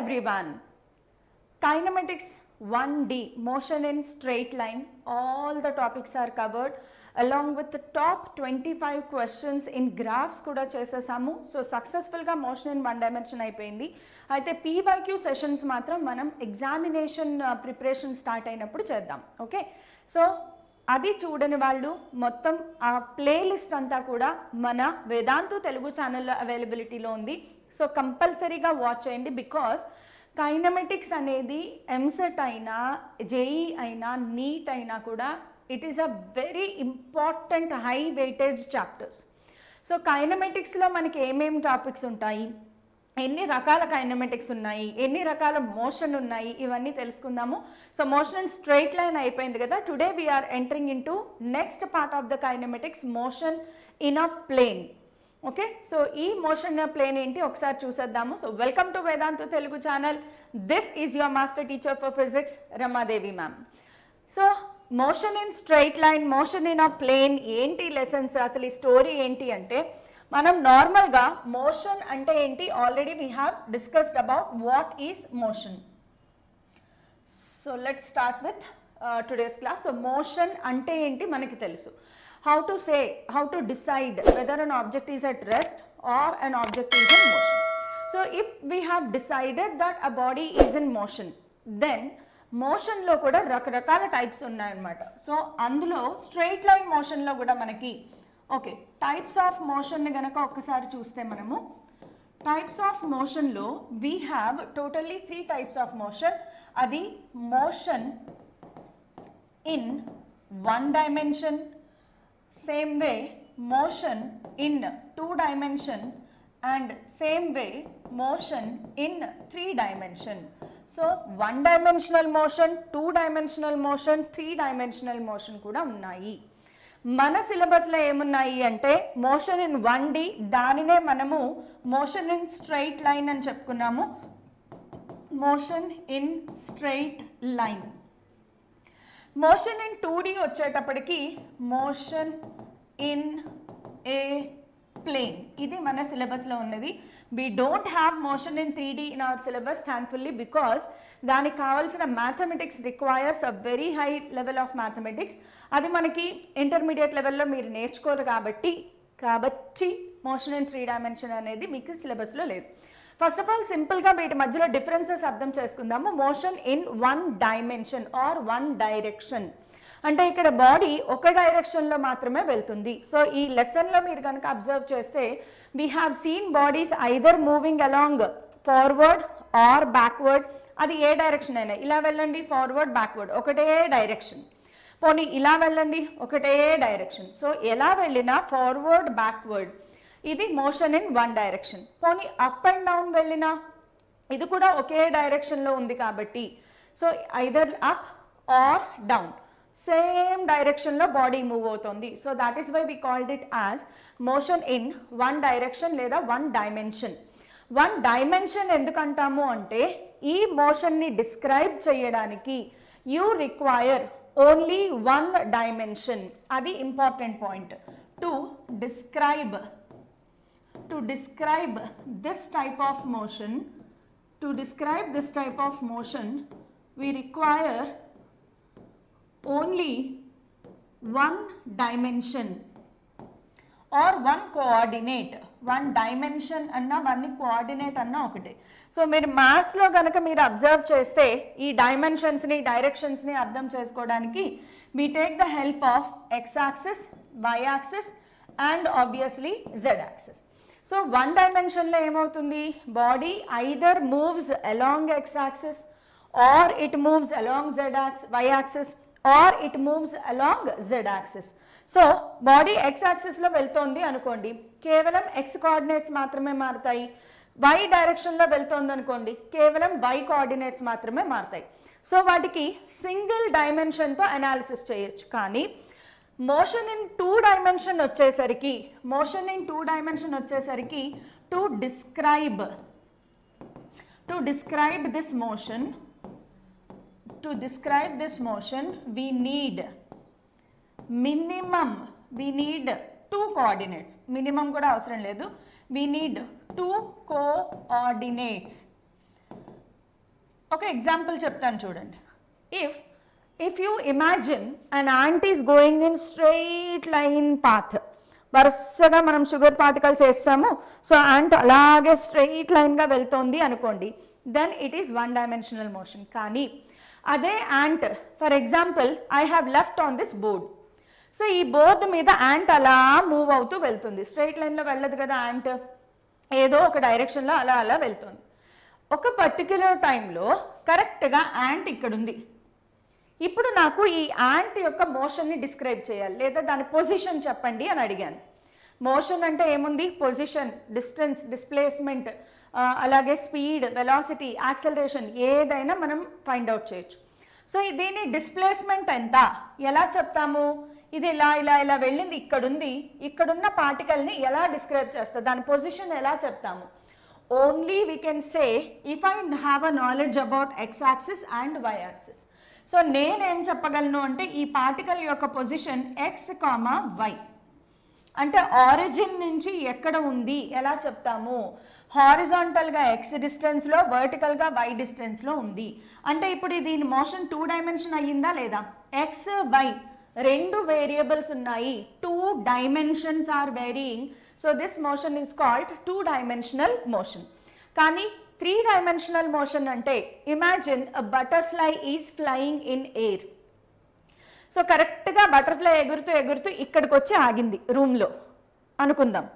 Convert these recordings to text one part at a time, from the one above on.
everyone. Kinematics 1D, motion in straight line. All the topics are covered along with the top 25 questions in graphs kuda chesasamu. So successful ga motion in one dimension అయిపోయింది. అయితే PYQ sessions మాత్రం మనం examination preparation start అయినప్పుడు చేద్దాం. Okay, so అది చూడని వాళ్ళు మొత్తం ఆ ప్లేలిస్ట్ అంతా కూడా మన వేదాంతు తెలుగు ఛానల్లో అవైలబిలిటీలో ఉంది. సో కంపల్సరీగా వాచ్ చేయండి. బికాస్ కైనమెటిక్స్ అనేది ఎంసెట్ అయినా జేఈ అయినా నీట్ అయినా కూడా it is a very important high weightage chapters. So కైనమెటిక్స్లో మనకి ఏమేమి టాపిక్స్ ఉంటాయి, ఎన్ని రకాల కైనమెటిక్స్ ఉన్నాయి, ఎన్ని రకాల మోషన్ ఉన్నాయి, ఇవన్నీ తెలుసుకుందాము. So motion in straight line అయిపోయింది కదా. Today we are entering into next part of the kinematics, motion in a plane. Okay, so ఈ మోషన్ ప్లేన్ ఏంటి ఒకసారి చూసేద్దాము. So welcome to Vedantu Telugu channel. This is your master teacher for physics Ramadevi ma'am. So motion in straight line, motion in a plane ఏంటి lessons, అసలు ఈ story ఏంటి అంటే, మనం నార్మల్గా మోషన్ అంటే ఏంటి already we have discussed about what is motion. So let's start with today's class. So motion అంటే ఏంటి మనకి తెలుసు. How to decide whether an object is at rest or an object is in motion. So if we have decided that a body is in motion, then motion లో కూడా రకరకాల types ఉన్నాయన్నమాట. So అందులో straight line మోషన్లో కూడా మనకి okay types of మోషన్ని గనక ఒక్కసారి చూస్తే మనము టైప్స్ ఆఫ్ మోషన్లో we have totally 3 types of motion. అది motion in 1 dimension, same way motion in 2 dimension, and same way motion in 3 dimension. So 1 dimensional motion, 2 dimensional motion, 3 dimensional motion కూడా ఉన్నాయి. మన సిలబస్లో ఏమున్నాయి అంటే మోషన్ ఇన్ 1D, దానినే మనము మోషన్ ఇన్ స్ట్రైట్ లైన్ అని చెప్పుకున్నాము. Motion in straight line. Motion in 2D వచ్చేటప్పటికి మోషన్ ఇన్ ఏ ప్లేన్, ఇది మన సిలబస్లో ఉన్నది. We don't have motion in 3D in our syllabus thankfully, because దానికి కావాల్సిన mathematics requires a very high level of mathematics. అది మనకి ఇంటర్మీడియట్ లెవెల్లో మీరు నేర్చుకోరు కాబట్టి మోషన్ ఇన్ 3 dimension అనేది మీకు సిలబస్లో లేదు. ఫస్ట్ ఆఫ్ ఆల్ సింపుల్గా వీటి మధ్యలో డిఫరెన్సెస్ అర్థం చేసుకుందాము. Motion in 1 dimension or 1 direction అంటే ఇక్కడ బాడీ ఒక డైరెక్షన్లో మాత్రమే వెళ్తుంది. సో ఈ లెసన్లో మీరు కనుక అబ్జర్వ్ చేస్తే we have seen bodies either moving along forward are backward. అది ఏ డైరెక్షన్ అయినా, ఇలా వెళ్ళండి ఫార్వర్డ్ బ్యాక్వర్డ్ ఒకటే డైరెక్షన్, పోనీ ఇలా వెళ్ళండి ఒకటే డైరెక్షన్. సో ఎలా వెళ్ళినా ఫార్వర్డ్ బ్యాక్వర్డ్, ఇది మోషన్ ఇన్ 1 direction. పోనీ అప్ అండ్ డౌన్ వెళ్ళినా ఇది కూడా ఒకే డైరెక్షన్లో ఉంది కాబట్టి so either up or down same డైరెక్షన్లో బాడీ మూవ్ అవుతుంది. So that is why we called it as motion in 1 direction లేదా 1 dimension. 1 dimension ఎందుకంటాము అంటే ఈ మోషన్ని డిస్క్రైబ్ చేయడానికి యూ రిక్వైర్ ఓన్లీ 1 dimension. అది important point. To describe this type of motion, we require only 1 dimension or 1 coordinate. 1 dimension అన్న 1 coordinate అన్న ఒకటే. So మీరు మ్యాథ్స్లో కనుక మీరు అబ్జర్వ్ చేస్తే ఈ డైమెన్షన్స్ని డైరెక్షన్స్ని అర్థం చేసుకోవడానికి we take the help of x-axis, y-axis and obviously z-axis. So 1 dimensionలో ఏమవుతుంది, body either moves along x-axis or it moves along y-axis or it moves along z-axis. So body x-axisలో వెళ్తోంది అనుకోండి, కేవలం x కోఆర్డినేట్స్ మాత్రమే మారుతాయి. y డైరెక్షన్లో వెళ్తోంది అనుకోండి, కేవలం y కోఆర్డినేట్స్ మాత్రమే మారుతాయి. సో వాటికి సింగిల్ డైమెన్షన్తో అనాలిసిస్ చేయొచ్చు. కానీ మోషన్ ఇన్ 2 dimension వచ్చేసరికి to describe this motion we need 2 coordinates. Minimum కూడా అవసరం లేదు, we need 2 coordinates. ఒక ఎగ్జాంపుల్ చెప్తాను చూడండి. If you imagine an ant is going in straight line path, వరుసగా మనం షుగర్ పార్టికల్స్ వేస్తాము, సో యాంట్ అలాగే స్ట్రెయిట్ లైన్గా వెళ్తోంది అనుకోండి, then it is one dimensional motion. కానీ అదే ant, for example I have left on this board, so ఈ బోర్డు మీద యాంట్ అలా మూవ్ అవుతూ వెళ్తుంది, స్ట్రెయిట్ లైన్లో వెళ్ళదు కదా యాంట్, ఏదో ఒక డైరెక్షన్లో అలా అలా వెళ్తుంది. ఒక పర్టిక్యులర్ టైంలో కరెక్ట్గా యాంట్ ఇక్కడ ఉంది. ఇప్పుడు నాకు ఈ యాంట్ యొక్క మోషన్ని డిస్క్రైబ్ చేయాలి, లేదా దాని పొజిషన్ చెప్పండి అని అడిగాను. మోషన్ అంటే ఏముంది, పొజిషన్, డిస్టెన్స్, డిస్ప్లేస్మెంట్, అలాగే స్పీడ్, వెలాసిటీ, యాక్సలరేషన్ ఏదైనా మనం ఫైండ్ అవుట్ చేయొచ్చు. సో దీని డిస్ప్లేస్మెంట్ ఎంత, ఎలా చెప్తాము, ఇది ఇలా ఇలా ఇలా వెళ్ళింది, ఇక్కడుంది, ఇక్కడున్న పార్టికల్ని ఎలా డిస్క్రైబ్ చేస్తాం, దాని పొజిషన్ ఎలా చెప్తాము. Only we can say if I have a knowledge about x axis and y axis. So నేనేం చెప్పగలను అంటే ఈ పార్టికల్ యొక్క పొజిషన్ ఎక్స్ కామా వై, అంటే ఆరిజిన్ నుంచి ఎక్కడ ఉంది ఎలా చెప్తాము, హారిజాంటల్గా ఎక్స్ డిస్టెన్స్లో, వర్టికల్గా వై డిస్టెన్స్లో ఉంది. అంటే ఇప్పుడు దీని మోషన్ 2 డైమెన్షన్ అయ్యిందా లేదా, ఎక్స్ వై రెండు వేరియబుల్స్ ఉన్నాయి, 2 dimensions are varying, so this motion is called 2 dimensional motion. కానీ 3 డైమెన్షనల్ మోషన్ అంటే imagine a butterfly is flying in air. So కరెక్ట్గా బటర్ఫ్లై ఎగురుతూ ఎగురుతూ ఇక్కడికి వచ్చి ఆగింది రూమ్లో అనుకుందాం.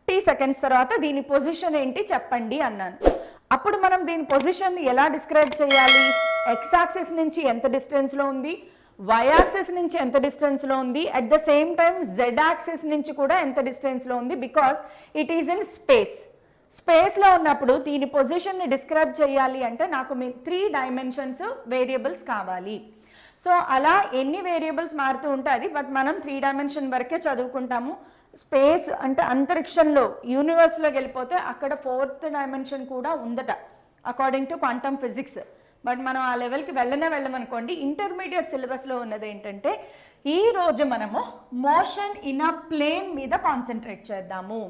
T సెకండ్స్ తర్వాత దీని పొజిషన్ ఏంటి చెప్పండి అన్నాను. అప్పుడు మనం దీని పొజిషన్ ఎలా డిస్క్రైబ్ చేయాలి, ఎక్స్ యాక్సిస్ నుంచి ఎంత డిస్టెన్స్లో ఉంది, వై యాక్సిస్ నుంచి ఎంత డిస్టెన్స్లో ఉంది, at the same time Z axis నుంచి కూడా ఎంత డిస్టెన్స్లో ఉంది, because it is in space. స్పేస్లో ఉన్నప్పుడు దీని పొజిషన్ని డిస్క్రైబ్ చేయాలి అంటే నాకు 3 డైమెన్షన్స్ వేరియబుల్స్ కావాలి. సో అలా ఎన్ని వేరియబుల్స్ మారుతూ ఉంటుంది, బట్ మనం 3 డైమెన్షన్ వరకే చదువుకుంటాము. స్పేస్ అంటే అంతరిక్షంలో, యూనివర్స్లోకి వెళ్ళిపోతే అక్కడ 4th డైమెన్షన్ కూడా ఉందట according to quantum physics. But మనం ఆ లెవెల్కి వెళ్ళమనుకోండి. ఇంటర్మీడియట్ సిలబస్లో ఉన్నది ఏంటంటే ఈరోజు మనము మోషన్ ఇన్ అ ప్లేన్ మీద కాన్సన్ట్రేట్ చేద్దాము.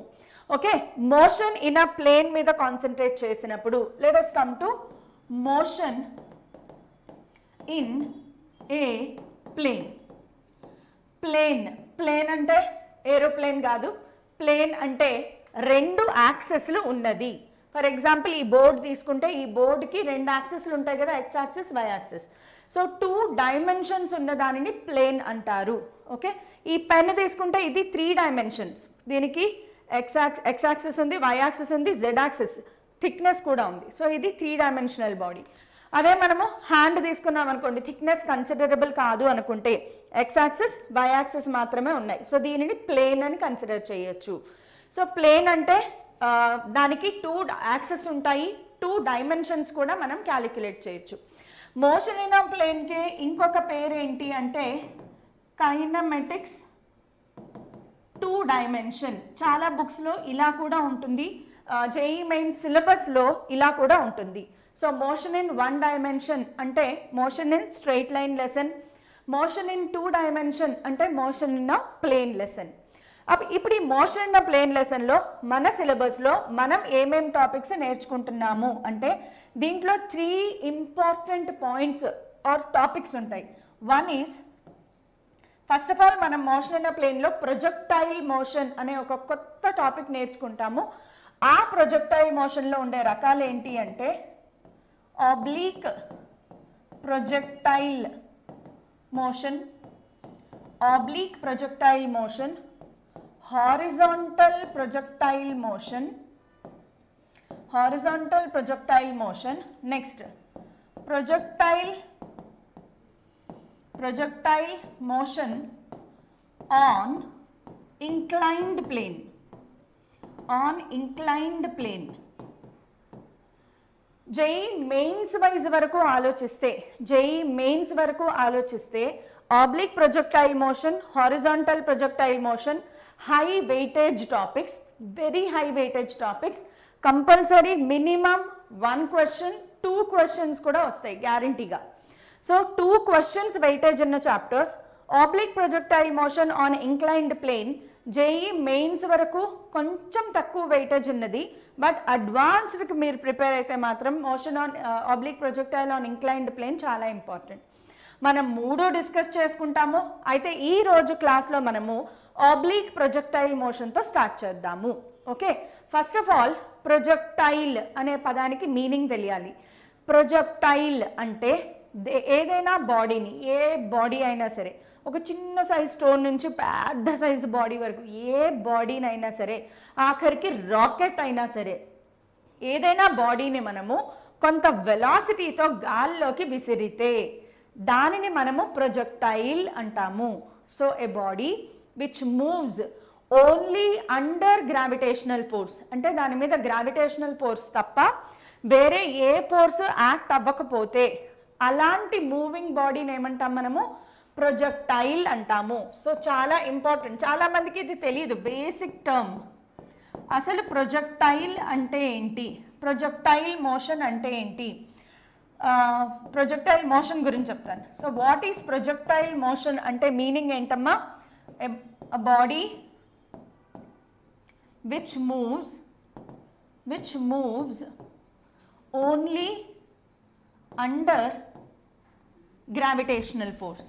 Okay, motion in a plane మీద కాన్సన్ట్రేట్ చేసినప్పుడు let us come to motion in a plane. Plane అంటే ఏరోప్లేన్ కాదు, ప్లేన్ అంటే 2 యాక్సెస్లు ఉన్నది. ఫర్ ఎగ్జాంపుల్ ఈ బోర్డు తీసుకుంటే ఈ బోర్డుకి 2 యాక్సెస్లు ఉంటాయి కదా, x axis, y axis. So 2 dimensions ఉన్న దానిని ప్లేన్ అంటారు. ఓకే, ఈ పెన్ తీసుకుంటే ఇది 3 డైమెన్షన్స్, దీనికి ఎక్స్ యాక్సిస్ ఉంది, వై యాక్సిస్ ఉంది, జెడ్ యాక్సిస్, థిక్నెస్ కూడా ఉంది. సో ఇది 3 డైమెన్షనల్ బాడీ. అదే మనము హ్యాండ్ తీసుకున్నాం అనుకోండి, థిక్నెస్ కన్సిడరబుల్ కాదు అనుకుంటే ఎక్స్ యాక్సిస్, వై యాక్సిస్ మాత్రమే ఉన్నాయి. సో దీనిని ప్లేన్ అని కన్సిడర్ చేయొచ్చు. సో ప్లేన్ అంటే దానికి 2 యాక్సెస్ ఉంటాయి, 2 డైమెన్షన్స్ కూడా మనం క్యాలిక్యులేట్ చేయొచ్చు. మోషన్ ఇన్ అ ప్లేన్కి ఇంకొక పేరు ఏంటి అంటే కైనమెటిక్స్ 2 డైమెన్షన్. చాలా బుక్స్లో ఇలా కూడా ఉంటుంది, జేఈ మెయిన్ సిలబస్లో ఇలా కూడా ఉంటుంది. సో మోషన్ ఇన్ 1 డైమెన్షన్ అంటే motion in straight line lesson, motion in 2 dimension అంటే motion in a plane lesson. ఇప్పుడు ఈ మోషన్ ఇన్ అ ప్లేన్ లెసన్లో మన సిలబస్లో మనం ఏమేం టాపిక్స్ నేర్చుకుంటున్నాము అంటే దీంట్లో 3 ఇంపార్టెంట్ పాయింట్స్ ఆర్ టాపిక్స్ ఉంటాయి. One is first of all మనం మోషన్ ఇన్ అ ప్లేన్లో ప్రొజెక్టైల్ మోషన్ అనే ఒక కొత్త టాపిక్ నేర్చుకుంటాము. ఆ ప్రొజెక్టైల్ మోషన్లో ఉండే రకాలు ఏంటి అంటే oblique projectile motion, oblique projectile motion, horizontal projectile motion, horizontal projectile motion. Next, projectile motion on inclined plane, on inclined plane. JEE mains wise వరకు ఆలోచిస్తే oblique projectile motion, horizontal projectile motion high weightage topics, very high weightage topics. Compulsory minimum 1 question 2 questions కూడా వస్తాయి గ్యారంటీగా. So 2 questions weightage ఉన్న chapters. Oblique projectile motion on inclined plane JEE mains వరకు కొంచెం తక్కువ weightage ఉన్నది, బట్ అడ్వాన్స్డ్కి మీరు prepare అయితే మాత్రం motion on oblique projectile on inclined plane చాలా ఇంపార్టెంట్. మనం 3 డిస్కస్ చేసుకుంటాము. అయితే ఈ రోజు క్లాస్లో మనము ఆబ్లిక్ ప్రొజెక్టైల్ మోషన్తో స్టార్ట్ చేద్దాము. Okay, first of all projectile అనే పదానికి మీనింగ్ తెలియాలి. ప్రొజెక్టైల్ అంటే ఏదైనా బాడీని, ఏ బాడీ అయినా సరే, ఒక చిన్న సైజ్ స్టోన్ నుంచి పెద్ద సైజు బాడీ వరకు ఏ బాడీనైనా సరే, ఆఖరికి రాకెట్ అయినా సరే, ఏదైనా బాడీని మనము కొంత వెలాసిటీతో గాల్లోకి విసిరితే దానిని మనము ప్రొజెక్టైల్ అంటాము. So A body which moves only under gravitational force, అంటే దాని మీద గ్రావిటేషనల్ ఫోర్స్ తప్ప వేరే ఏ ఫోర్స్ యాక్ట్ అవ్వకపోతే అలాంటి మూవింగ్ బాడీని ఏమంటాం మనము? ప్రొజెక్టైల్ అంటాము. సో చాలా ఇంపార్టెంట్, చాలా మందికి ఇది తెలియదు, బేసిక్ టర్మ్. అసలు ప్రొజెక్టైల్ అంటే ఏంటి, ప్రొజెక్టైల్ మోషన్ అంటే ఏంటి, ప్రొజెక్టైల్ మోషన్ గురించి చెప్తాను. So what is projectile motion అంటే మీనింగ్ ఏంటమ్మా? a body which moves only under gravitational force.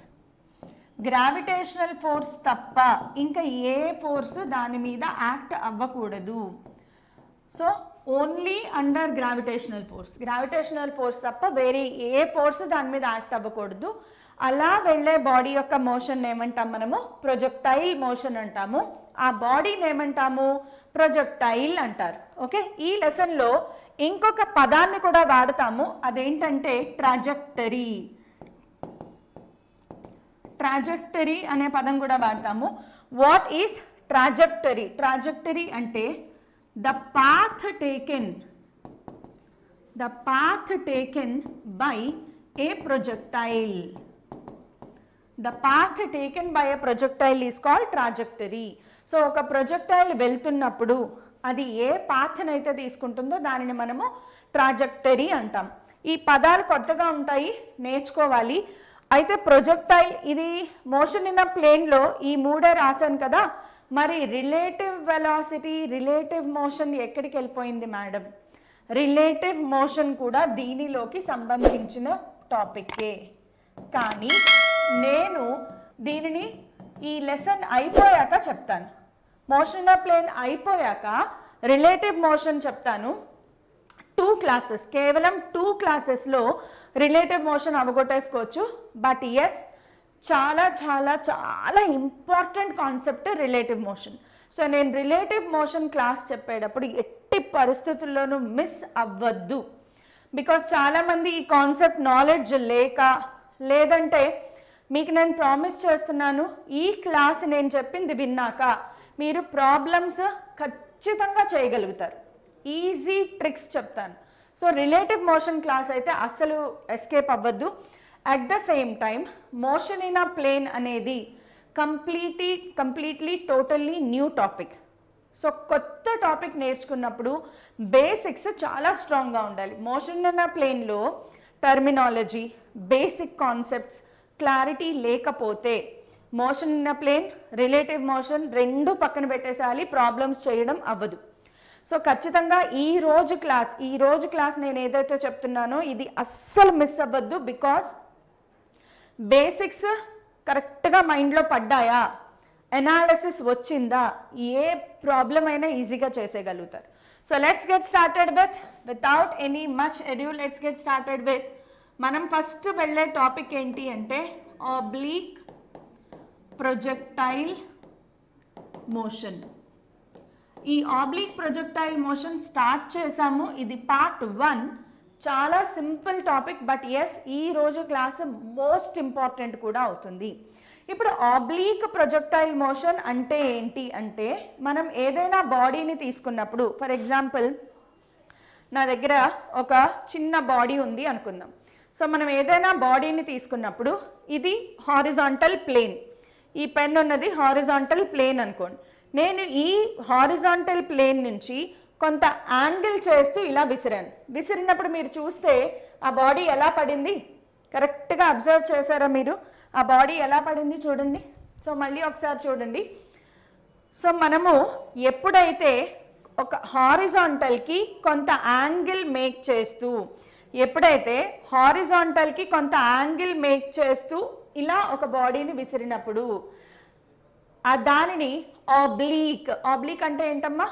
Gravitational force తప్ప ఇంకా ఏ ఫోర్స్ దాని మీద యాక్ట్ అవ్వకూడదు. So only under gravitational force, gravitational force తప్ప వేరే ఏ ఫోర్స్ దాని మీద యాక్ట్ అవ్వకూడదు. అలా వెళ్ళే బాడీ యొక్క మోషన్ ఏమంటాం మనము? ప్రొజెక్టైల్ మోషన్ అంటాము. ఆ బాడీని ఏమంటాము? ప్రొజెక్టైల్ అంటారు. ఓకే, ఈ లెసన్లో ఇంకొక పదాన్ని కూడా వాడతాము, అదేంటంటే ట్రాజెక్టరీ. ట్రాజెక్టరీ అనే పదం కూడా వాడతాము. What is trajectory? ట్రాజెక్టరీ అంటే the path taken by a projectile. The path taken by a projectile is called trajectory. So ఒక ప్రొజెక్టైల్ వెళ్తున్నప్పుడు అది ఏ పాత్ని అయితే తీసుకుంటుందో దానిని మనము ట్రాజెక్టరీ అంటాం. ఈ పదాలు కొత్తగా ఉంటాయి, నేర్చుకోవాలి. అయితే ప్రొజెక్టైల్ ఇది మోషన్ ఇన్ అ ప్లేన్లో ఈ 3 రాశాను కదా, మరి రిలేటివ్ వెలాసిటీ, రిలేటివ్ మోషన్ ఎక్కడికి వెళ్ళిపోయింది మేడం? రిలేటివ్ మోషన్ కూడా దీనిలోకి సంబంధించిన టాపిక్కే, కానీ నేను దీనిని ఈ లెసన్ అయిపోయాక చెప్తాను. మోషన్ ఇన్ అ ప్లేన్ అయిపోయాక రిలేటివ్ మోషన్ చెప్తాను. 2 క్లాసెస్, కేవలం 2 క్లాసెస్లో రిలేటివ్ మోషన్ అవగొట్టేసుకోవచ్చు. బట్ ఎస్, చాలా చాలా చాలా important concept relative motion. So నేను రిలేటివ్ మోషన్ క్లాస్ చెప్పేటప్పుడు ఎట్టి పరిస్థితుల్లోనూ మిస్ అవ్వద్దు. బికాస్ చాలామంది ఈ కాన్సెప్ట్ నాలెడ్జ్ లేక, లేదంటే మీకు నేను ప్రామిస్ చేస్తున్నాను, ఈ క్లాస్ నేను చెప్పింది విన్నాక మీరు ప్రాబ్లమ్స్ ఖచ్చితంగా చేయగలుగుతారు. ఈజీ ట్రిక్స్ చెప్తాను. సో రిలేటివ్ మోషన్ క్లాస్ అయితే అస్సలు ఎస్కేప్ అవ్వద్దు. At the same time motion in a plane అనేది completely totally new topic. So కొత్త టాపిక్ నేర్చుకున్నప్పుడు బేసిక్స్ చాలా స్ట్రాంగ్గా ఉండాలి. మోషన్ ఇన్ అ ప్లేన్లో టర్మినాలజీ, బేసిక్ కాన్సెప్ట్స్ క్లారిటీ లేకపోతే motion in a plane, relative motion 2 పక్కన పెట్టేసాలి, ప్రాబ్లమ్స్ చేయడం అవ్వదు. సో ఖచ్చితంగా ఈ రోజు క్లాస్ నేను ఏదైతే చెప్తున్నానో ఇది అస్సలు మిస్ అవ్వద్దు. బికాస్ బేసిక్స్ కరెక్ట్గా మైండ్లో పడ్డాయా, ఎనాలిసిస్ వచ్చిందా, ఏ ప్రాబ్లం అయినా ఈజీగా చేసేయగలుగుతారు. So let's get started without any much ado let's get started with మనం ఫస్ట్ వెళ్ళే టాపిక్ ఏంటి అంటే ఆబ్లీక్ ప్రొజెక్టైల్ మోషన్. ఈ ఆబ్లీక్ ప్రొజెక్టైల్ మోషన్ స్టార్ట్ చేసాము, ఇది పార్ట్ 1. చాలా సింపుల్ టాపిక్, బట్ ఎస్ ఈ రోజు క్లాస్ మోస్ట్ ఇంపార్టెంట్ కూడా అవుతుంది. ఇప్పుడు ఆబ్లీక్ ప్రొజెక్టైల్ మోషన్ అంటే ఏంటి అంటే, మనం ఏదైనా బాడీని తీసుకున్నప్పుడు, ఫర్ ఎగ్జాంపుల్ నా దగ్గర ఒక చిన్న బాడీ ఉంది అనుకుందాం. సో మనం ఏదైనా బాడీని తీసుకున్నప్పుడు ఇది హారిజాంటల్ ప్లేన్, ఈ పెన్ ఉన్నది హారిజాంటల్ ప్లేన్ అనుకోండి. నేను ఈ హారిజాంటల్ ప్లేన్ నుంచి కొంత యాంగిల్ చేస్తూ ఇలా విసిరినప్పుడు మీరు చూస్తే ఆ బాడీ ఎలా పడింది, కరెక్ట్గా అబ్జర్వ్ చేశారా మీరు? ఆ బాడీ ఎలా పడింది చూడండి. సో మళ్ళీ ఒకసారి చూడండి. సో మనము ఎప్పుడైతే ఒక హారిజాంటల్కి కొంత యాంగిల్ మేక్ చేస్తూ ఇలా ఒక బాడీని విసిరినప్పుడు దానిని ఆబ్లీక్ అంటే ఏంటమ్మా,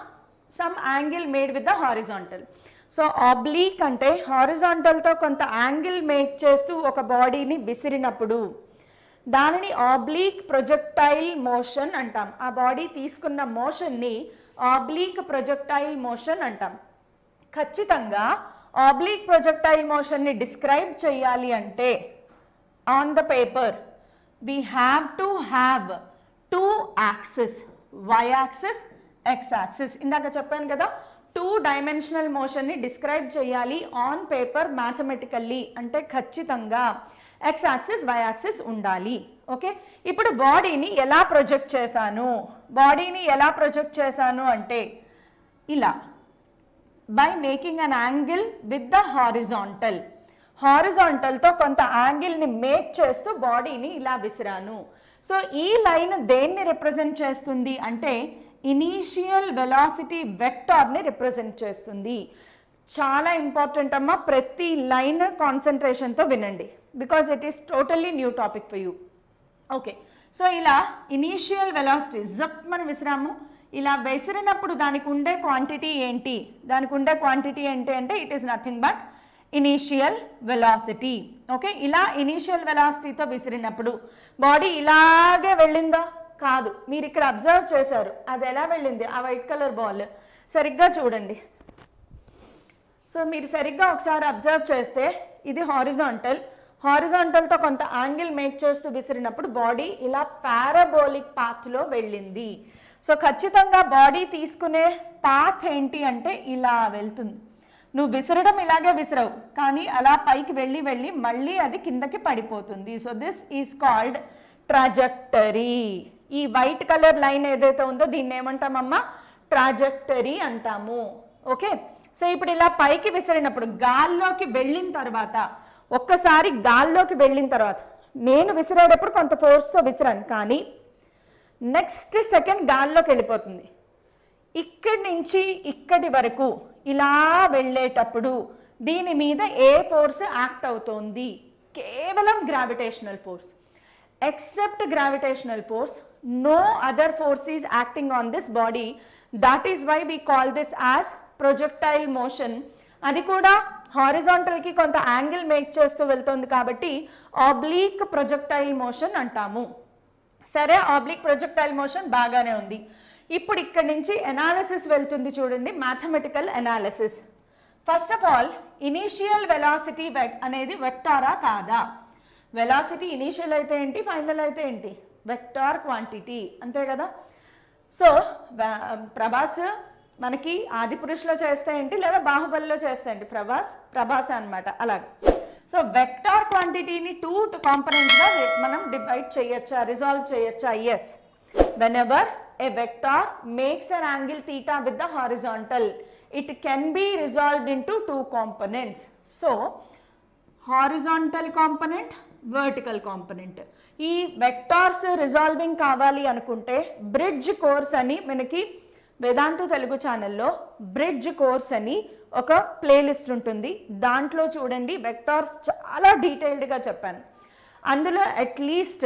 some angle made with the horizontal. So oblique అంటే హారిజాంటల్తో కొంత యాంగిల్ మేక్ చేస్తూ ఒక బాడీని విసిరినప్పుడు దానిని ఆబ్లీక్ ప్రొజెక్టైల్ మోషన్ అంటాం. ఆ బాడీ తీసుకున్న మోషన్ని ఆబ్లీక్ ప్రొజెక్టైల్ మోషన్ అంటాం. ఖచ్చితంగా ఆబ్లీక్ ప్రొజెక్టైల్ మోషన్ని డిస్క్రైబ్ చేయాలి అంటే on the paper we have to have 2 axes, y axis, x axis. ఇందాక చెప్పాను కదా, 2 డైమెన్షనల్ మోషన్ని డిస్క్రైబ్ చేయాలి ఆన్ పేపర్ మ్యాథమెటికల్లీ అంటే ఖచ్చితంగా x యాక్సిస్ y యాక్సిస్ ఉండాలి. ఓకే, ఇప్పుడు బాడీని ఎలా ప్రొజెక్ట్ చేశాను అంటే ఇలా, by making an angle with the హారిజాంటల్తో కొంత యాంగిల్ని మేక్ చేస్తూ బాడీని ఇలా విసిరాను. సో ఈ లైన్ దేన్ని రిప్రజెంట్ చేస్తుంది అంటే ఇనీషియల్ వెలాసిటీ వెక్టార్ని రిప్రజెంట్ చేస్తుంది. చాలా ఇంపార్టెంట్ అమ్మా, ప్రతి లైన్ కాన్సన్ట్రేషన్తో వినండి, because it is totally new topic for you. Okay, so ఇలా ఇనీషియల్ వెలాసిటీ మనం విసిరాము. ఇలా విసిరినప్పుడు దానికి ఉండే క్వాంటిటీ ఏంటి అంటే it is nothing but initial velocity. Okay, ఇలా ఇనీషియల్ వెలాసిటీతో విసిరినప్పుడు బాడీ ఇలాగే వెళ్ళిందా? కాదు. మీరు ఇక్కడ అబ్జర్వ్ చేశారు అది ఎలా వెళ్ళింది, ఆ వైట్ కలర్ బాల్ సరిగ్గా చూడండి. సో మీరు సరిగ్గా ఒకసారి అబ్జర్వ్ చేస్తే ఇది హారిజాంటల్తో కొంత యాంగిల్ మేక్ చేస్తూ విసిరినప్పుడు బాడీ ఇలా పారాబోలిక్ పాత్లో వెళ్ళింది. సో ఖచ్చితంగా బాడీ తీసుకునే పాత్ ఏంటి అంటే ఇలా వెళ్తుంది. నువ్వు విసరడం ఇలాగే విసరవు, కానీ అలా పైకి వెళ్ళి మళ్ళీ అది కిందకి పడిపోతుంది. So this is called trajectory. ఈ వైట్ కలర్ లైన్ ఏదైతే ఉందో దీన్ని ఏమంటామమ్మా, ట్రాజెక్టరీ అంటాము. ఓకే, సో ఇప్పుడు ఇలా పైకి విసిరినప్పుడు గాల్లోకి వెళ్ళిన తర్వాత, ఒక్కసారి గాల్లోకి వెళ్ళిన తర్వాత నేను విసిరేటప్పుడు కొంత ఫోర్స్తో విసిరాను, కానీ నెక్స్ట్ సెకండ్ గాల్లోకి వెళ్ళిపోతుంది. ఇక్కడి నుంచి ఇక్కడి వరకు ఇలా వెళ్ళేటప్పుడు దీని మీద ఏ ఫోర్స్ యాక్ట్ అవుతోంది? కేవలం gravitational force. Except gravitational force, no other force is acting on this body. That is why we call this as projectile motion. అది కూడా హారిజాంటల్కి కొంత యాంగిల్ మేక్ చేస్తూ వెళ్తుంది కాబట్టి ఆబ్లీక్ ప్రొజెక్టైల్ మోషన్ అంటాము. సరే, ఆబ్లీక్ ప్రొజెక్టైల్ మోషన్ బాగానే ఉంది. ఇప్పుడు ఇక్కడ నుంచి ఎనాలిసిస్ వెళ్తుంది చూడండి, mathematical analysis. First of all, initial velocity అనేది వెక్టారా కాదా? వెలాసిటీ ఇనీషియల్ అయితే ఏంటి, ఫైనల్ అయితే ఏంటి? వెక్టార్ క్వాంటిటీ, అంతే కదా. సో ప్రభాస్ మనకి ఆదిపురుషులో చేస్తే ఏంటి, లేదా బాహుబలిలో చేస్తే ఏంటి? ప్రభాస్ అనమాట. అలాగే సో వెక్టార్ క్వాంటిటీని 2 కాంపనెంట్స్గా మనం డివైడ్ చేయొచ్చా, రిజాల్వ్ చేయొచ్చా? Yes. whenever a vector makes an angle theta with the horizontal, it can be resolved into 2 components. So horizontal component, vertical component. ఈ వెక్టార్స్ రిజాల్వింగ్ కావాలి అనుకుంటే బ్రిడ్జ్ కోర్స్ అని మనకి వేదాంతు తెలుగు ఛానల్లో బ్రిడ్జ్ కోర్స్ అని ఒక ప్లేలిస్ట్ ఉంటుంది. దాంట్లో చూడండి, వెక్టార్స్ చాలా డీటెయిల్డ్గా చెప్పాను. అందులో అట్లీస్ట్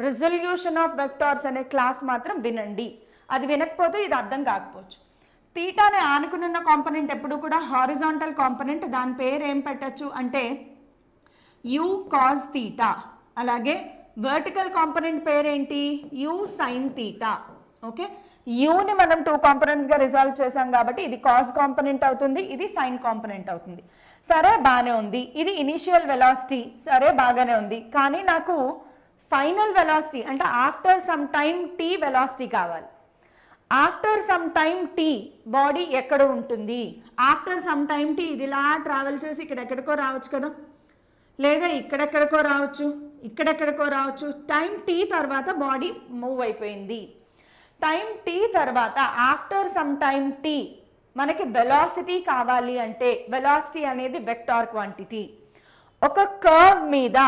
రిజల్యూషన్ ఆఫ్ వెక్టార్స్ అనే క్లాస్ మాత్రం వినండి. అది వినకపోతే ఇది అర్థం కాకపోవచ్చు. తీటాని ఆనుకున్న కాంపనెంట్ ఎప్పుడు కూడా హారిజాంటల్ కాంపనెంట్, దాని పేరు ఏం పెట్టచ్చు అంటే యూ కాజ్ తీటా. అలాగే వర్టికల్ కాంపనెంట్ పేరేంటి? You sine theta. ఓకే, యూని మనం 2 కాంపనెంట్స్గా రిజాల్వ్ చేసాం కాబట్టి ఇది కాజ్ కాంపనెంట్ అవుతుంది, ఇది సైన్ కాంపనెంట్ అవుతుంది. సరే, బాగానే ఉంది. ఇది ఇనీషియల్ వెలాసిటీ, సరే బాగానే ఉంది. కానీ నాకు ఫైనల్ వెలాసిటీ అంటే after some time t velocity కావాలి. After some time t body ఎక్కడ ఉంటుంది? ఆఫ్టర్ సమ్ టైమ్ టీ ఇది ఇలా ట్రావెల్ చేసి ఇక్కడెక్కడికో రావచ్చు కదా, లేదా ఇక్కడెక్కడికో రావచ్చు, ఇక్కడెక్కడికో రావచ్చు. టైం టీ తర్వాత బాడీ మూవ్ అయిపోయింది. టైం టీ తర్వాత ఆఫ్టర్ సమ్ టైం టీ మనకి వెలాసిటీ కావాలి అంటే, వెలాసిటీ అనేది వెక్టార్ క్వాంటిటీ. ఒక కర్వ్ మీద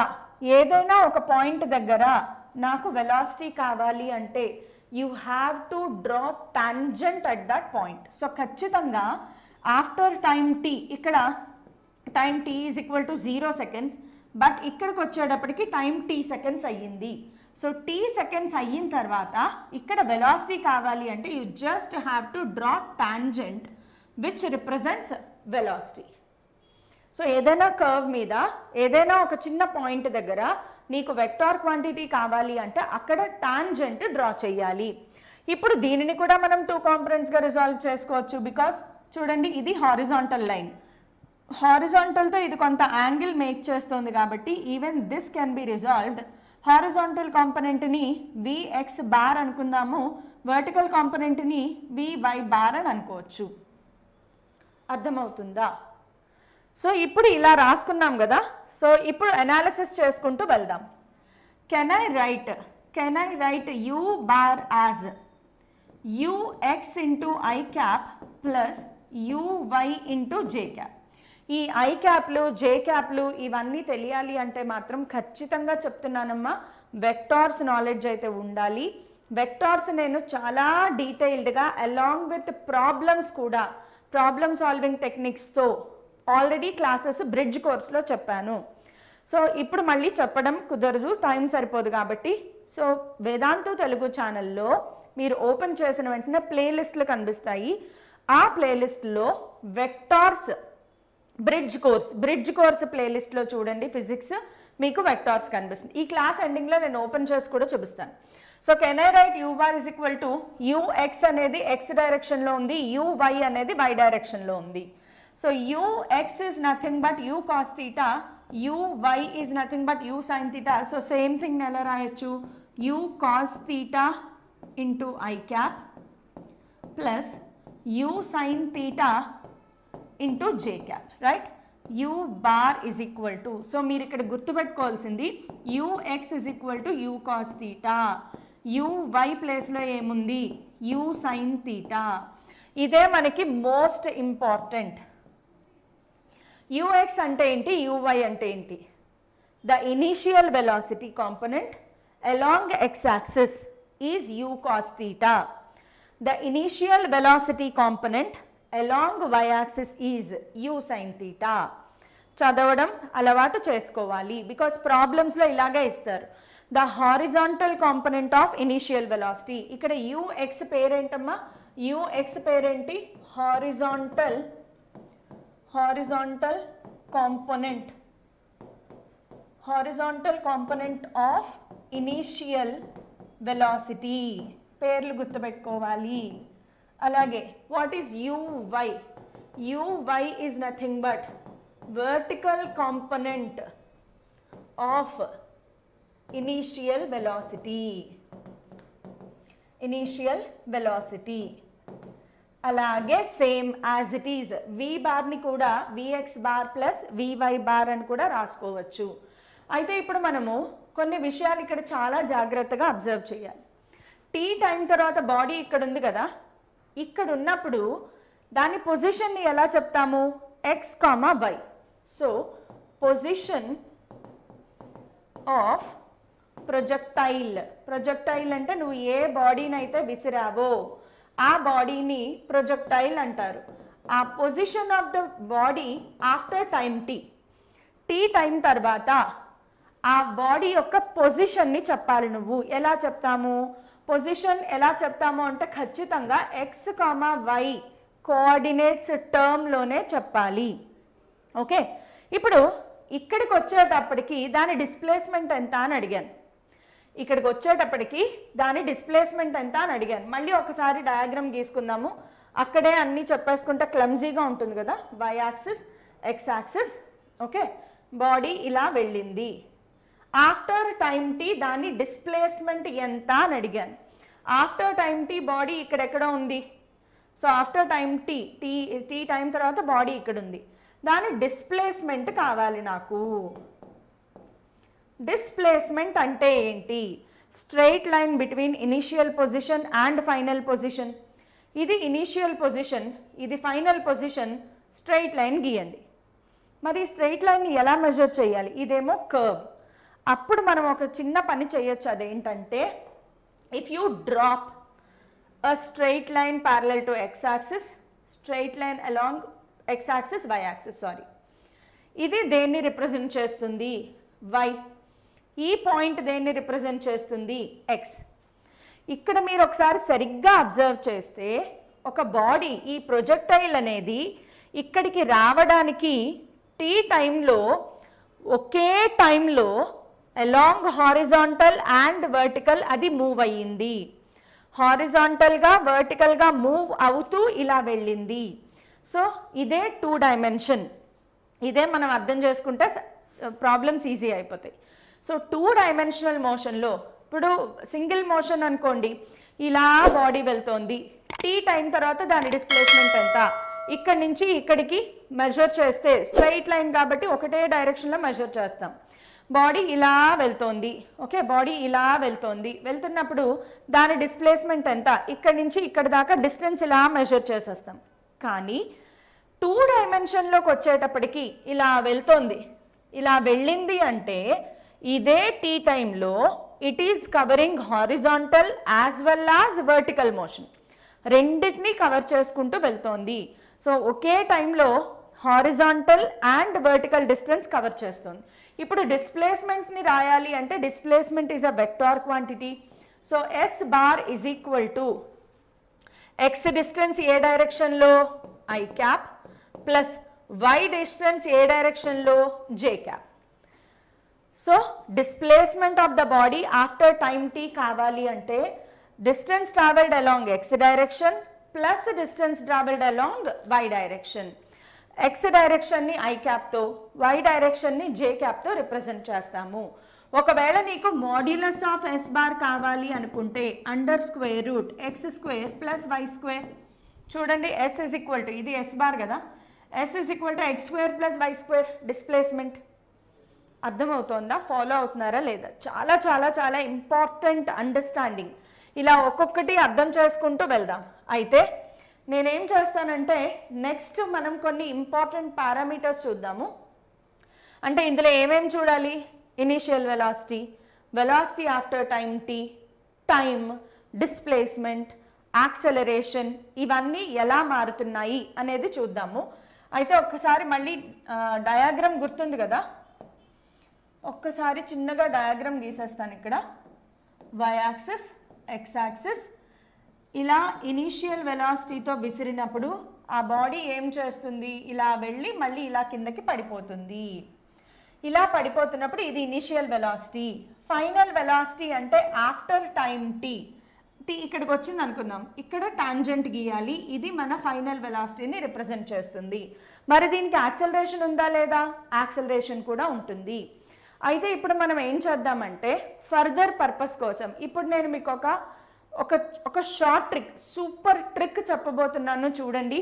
ఏదైనా ఒక పాయింట్ దగ్గర నాకు వెలాసిటీ కావాలి అంటే you have to draw tangent at that point. So ఖచ్చితంగా ఆఫ్టర్ టైం టీ, ఇక్కడ time t is equal to 0 seconds, but ఇక్కడికి వచ్చేటప్పటికి టైం టీ సెకండ్స్ అయ్యింది. సో టీ సెకండ్స్ అయిన తర్వాత ఇక్కడ వెలాసిటీ కావాలి అంటే you just have to draw tangent which represents velocity. So ఏదైనా కర్వ్ మీద ఏదైనా ఒక చిన్న పాయింట్ దగ్గర నీకు వెక్టార్ క్వాంటిటీ కావాలి అంటే అక్కడ టాంజెంట్ డ్రా చేయాలి. ఇప్పుడు దీనిని కూడా మనం 2 కాంపోనెంట్స్గా రిజాల్వ్ చేసుకోవచ్చు. బికాస్ చూడండి, ఇది హారిజాంటల్ లైన్, హారిజాంటల్తో ఇది కొంత యాంగిల్ మేక్ చేస్తుంది కాబట్టి even this can be resolved. Horizontal కాంపోనెంట్ని Vx బార్ అనుకుందాము, వర్టికల్ కాంపోనెంట్ని Vy బార్ అని అనుకోవచ్చు. అర్థమవుతుందా? సో ఇప్పుడు ఇలా రాసుకున్నాం కదా. సో ఇప్పుడు అనాలిసిస్ చేసుకుంటూ వెళ్దాం. Can I right u bar as ux into I cap plus uy into J cap. ఈ ఐ క్యాప్లు జే క్యాప్లు ఇవన్నీ తెలియాలి అంటే మాత్రం ఖచ్చితంగా చెప్తున్నానమ్మా, వెక్టార్స్ నాలెడ్జ్ అయితే ఉండాలి. వెక్టార్స్ నేను చాలా డీటెయిల్డ్గా అలాంగ్ విత్ ప్రాబ్లమ్స్ కూడా, ప్రాబ్లమ్ సాల్వింగ్ టెక్నిక్స్తో ఆల్రెడీ క్లాసెస్ బ్రిడ్జ్ కోర్స్లో చెప్పాను. సో ఇప్పుడు మళ్ళీ చెప్పడం కుదరదు, టైం సరిపోదు కాబట్టి. సో వేదాంతు తెలుగు ఛానల్లో మీరు ఓపెన్ చేసిన వెంటనే ప్లేలిస్ట్లు కనిపిస్తాయి. ఆ ప్లేలిస్ట్లో వెక్టార్స్ బ్రిడ్జ్ కోర్స్ ప్లేలిస్ట్లో చూడండి, ఫిజిక్స్ మీకు వెక్టార్స్ కనిపిస్తుంది. ఈ క్లాస్ ఎండింగ్లో నేను ఓపెన్ చేసి కూడా చూపిస్తాను. So can I right u bar is equal to ux అనేది x డైరెక్షన్లో ఉంది, uy అనేది y డైరెక్షన్లో ఉంది. So ux is nothing but u cos theta, uy is nothing but u sin theta. So same thing ఎలా రాయొచ్చు, u cos theta into I cap plus u sin theta into j cap, right? u bar is equal to, so మీరు ఇక్కడ గుర్తుపెట్టుకోవాల్సింది ux is equal to u cos theta, uy ప్లేస్లో ఏముంది u sin theta. ఇదే మనకి most important. ux అంటే ఏంటి, uy అంటే ఏంటి? The initial velocity component along x axis is u cos theta. The initial velocity component along y axis is u sin theta. చదవడం అలవాటు చేసుకోవాలి, బికాస్ ప్రాబ్లమ్స్లో ఇలాగే ఇస్తారు. The horizontal component of initial velocity, ఇక్కడ ux పేరేంటమ్మా, ux పేరేంటి, horizontal component of initial velocity. పేర్లు గుర్తుపెట్టుకోవాలి. అలాగే what is uy? uy is nothing but vertical component of initial velocity. అలాగే same as it is v బార్ని కూడా vx bar plus vy bar అని కూడా రాసుకోవచ్చు. అయితే ఇప్పుడు మనము కొన్ని విషయాలు ఇక్కడ చాలా జాగ్రత్తగా అబ్జర్వ్ చేయాలి. టీ టైం తర్వాత బాడీ ఇక్కడ ఉంది కదా, ఇక్కడ ఉన్నప్పుడు దాని పొజిషన్ని ఎలా చెప్తాము, x, y. So position of projectile అంటే నువ్వు ఏ బాడీని అయితే విసిరావో ఆ బాడీని ప్రొజెక్టైల్ అంటారు. ఆ position of the body after time t time తర్వాత ఆ బాడీ యొక్క పొజిషన్ని చెప్పాలి. నువ్వు ఎలా చెప్తాము, పొజిషన్ ఎలా చెప్తాము అంటే ఖచ్చితంగా x, y కోఆర్డినేట్స్ టర్మ్లోనే చెప్పాలి. ఓకే, ఇప్పుడు ఇక్కడికి వచ్చేటప్పటికి దాని డిస్ప్లేస్మెంట్ ఎంత అని అడిగాను. మళ్ళీ ఒకసారి డయాగ్రామ్ గీసుకుందాము. అక్కడే అన్నీ చెప్పేసుకుంటే క్లమ్జీగా ఉంటుంది కదా. y axis, x axis. Okay, body ఇలా వెళ్ళింది. ఆఫ్టర్ టైం టీ దాని డిస్ప్లేస్మెంట్ ఎంత అని అడిగాను. ఆఫ్టర్ టైం టీ బాడీ ఇక్కడెక్కడో ఉంది. So after time t time తర్వాత బాడీ ఇక్కడ ఉంది. దాని డిస్ప్లేస్మెంట్ కావాలి నాకు. డిస్ప్లేస్మెంట్ అంటే ఏంటి, straight line between initial position and final position. ఇది ఇనిషియల్ పొజిషన్, ఇది ఫైనల్ పొజిషన్. స్ట్రెయిట్ లైన్ గీయండి. మరి స్ట్రెయిట్ లైన్ ఎలా మెజర్ చేయాలి, ఇదేమో కర్వ్. అప్పుడు మనం ఒక చిన్న పని చేయొచ్చు. అదేంటంటే if you drop a straight line parallel to x-axis, straight line along x-axis, y-axis, sorry. ఇది దేన్ని రిప్రజెంట్ చేస్తుంది? y. ఈ పాయింట్ దేన్ని రిప్రజెంట్ చేస్తుంది? x. ఇక్కడ మీరు ఒకసారి సరిగ్గా అబ్జర్వ్ చేస్తే ఒక బాడీ, ఈ ప్రొజెక్టైల్ అనేది ఇక్కడికి రావడానికి t టైంలో ఒకే టైంలో అలాంగ్ హారిజాంటల్ అండ్ వర్టికల్ అది మూవ్ అయ్యింది. హారిజాంటల్గా వర్టికల్గా మూవ్ అవుతూ ఇలా వెళ్ళింది. సో ఇదే 2 డైమెన్షన్. ఇదే మనం అర్థం చేసుకుంటే ప్రాబ్లమ్స్ ఈజీ అయిపోతాయి. సో 2 డైమెన్షనల్ మోషన్లో ఇప్పుడు సింగిల్ మోషన్ అనుకోండి, ఇలా బాడీ వెళ్తోంది, టీ టైం తర్వాత దాని డిస్ప్లేస్మెంట్ ఎంత, ఇక్కడి నుంచి ఇక్కడికి మెజర్ చేస్తే స్ట్రైట్ లైన్ కాబట్టి ఒకటే డైరెక్షన్లో మెజర్ చేస్తాం. బాడీ ఇలా వెళ్తోంది, ఓకే, బాడీ ఇలా వెళ్తున్నప్పుడు దాని డిస్ప్లేస్మెంట్ ఎంత, ఇక్కడి నుంచి ఇక్కడ దాకా డిస్టెన్స్ ఇలా మెజర్ చేసేస్తాం. కానీ 2 డైమెన్షన్లోకి వచ్చేటప్పటికి ఇలా వెళ్తోంది, ఇలా వెళ్ళింది అంటే ఇదే టీ టైంలో it is covering horizontal as well as vertical motion, రెండింటినీ కవర్ చేసుకుంటూ వెళ్తోంది. సో ఒకే టైంలో horizontal and vertical distance cover చేస్తుంది. ఇప్పుడు డిస్ప్లేస్మెంట్ని రాయాలి అంటే displacement is a vector quantity. So s bar is equal to x distance ఏ డైరెక్షన్లో i cap plus y distance ఏ డైరెక్షన్లో j cap. So displacement of the body after time t కావాలి అంటే distance travelled along x direction plus distance travelled along y direction. X డైరెక్షన్ని i క్యాప్తో, y డైరెక్షన్ని j క్యాప్తో రిప్రజెంట్ చేస్తాము. ఒకవేళ నీకు మాడ్యులస్ ఆఫ్ ఎస్ బార్ కావాలి అనుకుంటే under square root x square plus y square. చూడండి, ఎస్ ఇస్ ఈక్వల్ టు, ఇది ఎస్ బార్ కదా, s is equal to x square plus y square displacement. అర్థమవుతోందా? ఫాలో అవుతున్నారా లేదా? చాలా చాలా చాలా ఇంపార్టెంట్ అండర్స్టాండింగ్. ఇలా ఒక్కొక్కటి అర్థం చేసుకుంటూ వెళ్దాం. అయితే నేనేం చేస్తానంటే నెక్స్ట్ మనం కొన్ని ఇంపార్టెంట్ పారామీటర్స్ చూద్దాము. అంటే ఇందులో ఏమేమి చూడాలి? Initial velocity, velocity after time t, time, displacement, acceleration, ఇవన్నీ ఎలా మారుతున్నాయి అనేది చూద్దాము. అయితే ఒక్కసారి మళ్ళీ డయాగ్రామ్ గుర్తుంది కదా, ఒక్కసారి చిన్నగా డయాగ్రామ్ గీసేస్తాను. ఇక్కడ వై యాక్సిస్, ఎక్స్ యాక్సిస్, ఇలా ఇనీషియల్ వెలాసిటీతో విసిరినప్పుడు ఆ బాడీ ఏం చేస్తుంది? ఇలా వెళ్ళి మళ్ళీ ఇలా కిందకి పడిపోతుంది. ఇలా పడిపోతున్నప్పుడు ఇది ఇనీషియల్ వెలాసిటీ. ఫైనల్ వెలాసిటీ అంటే ఆఫ్టర్ టైమ్ టీ, టీ ఇక్కడికి వచ్చింది అనుకుందాం, ఇక్కడ టాంజెంట్ గీయాలి, ఇది మన ఫైనల్ వెలాసిటీని రిప్రజెంట్ చేస్తుంది. మరి దీనికి యాక్సెలరేషన్ ఉందా లేదా? యాక్సెలరేషన్ కూడా ఉంటుంది. అయితే ఇప్పుడు మనం ఏం చేద్దామంటే ఫర్దర్ పర్పస్ కోసం ఇప్పుడు నేను మీకు ఒక షార్ట్ ట్రిక్, సూపర్ ట్రిక్ చెప్పబోతున్నాను. చూడండి,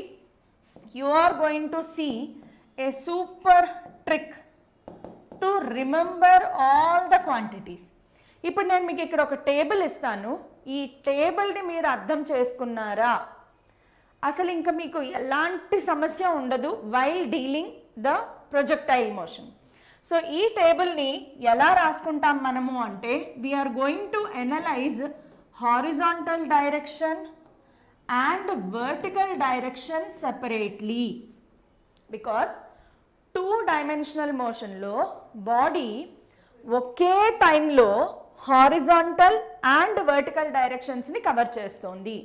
you are going to see a super trick to remember all the quantities. ఇప్పుడు నేను మీకు ఇక్కడ ఒక టేబుల్ ఇస్తాను. ఈ టేబుల్ని మీరు అర్థం చేసుకున్నారా? అసలు ఇంకా మీకు ఎలాంటి సమస్య ఉండదు while dealing the projectile motion. So ఈ టేబుల్ని ఎలా రాసుకుంటాం మనము అంటే we are going to analyse horizontal direction and vertical direction separately. Because 2 dimensional మోషన్లో బాడీ ఒకే టైంలో హారిజాంటల్ అండ్ వర్టికల్ డైరెక్షన్స్ని కవర్ చేస్తోంది.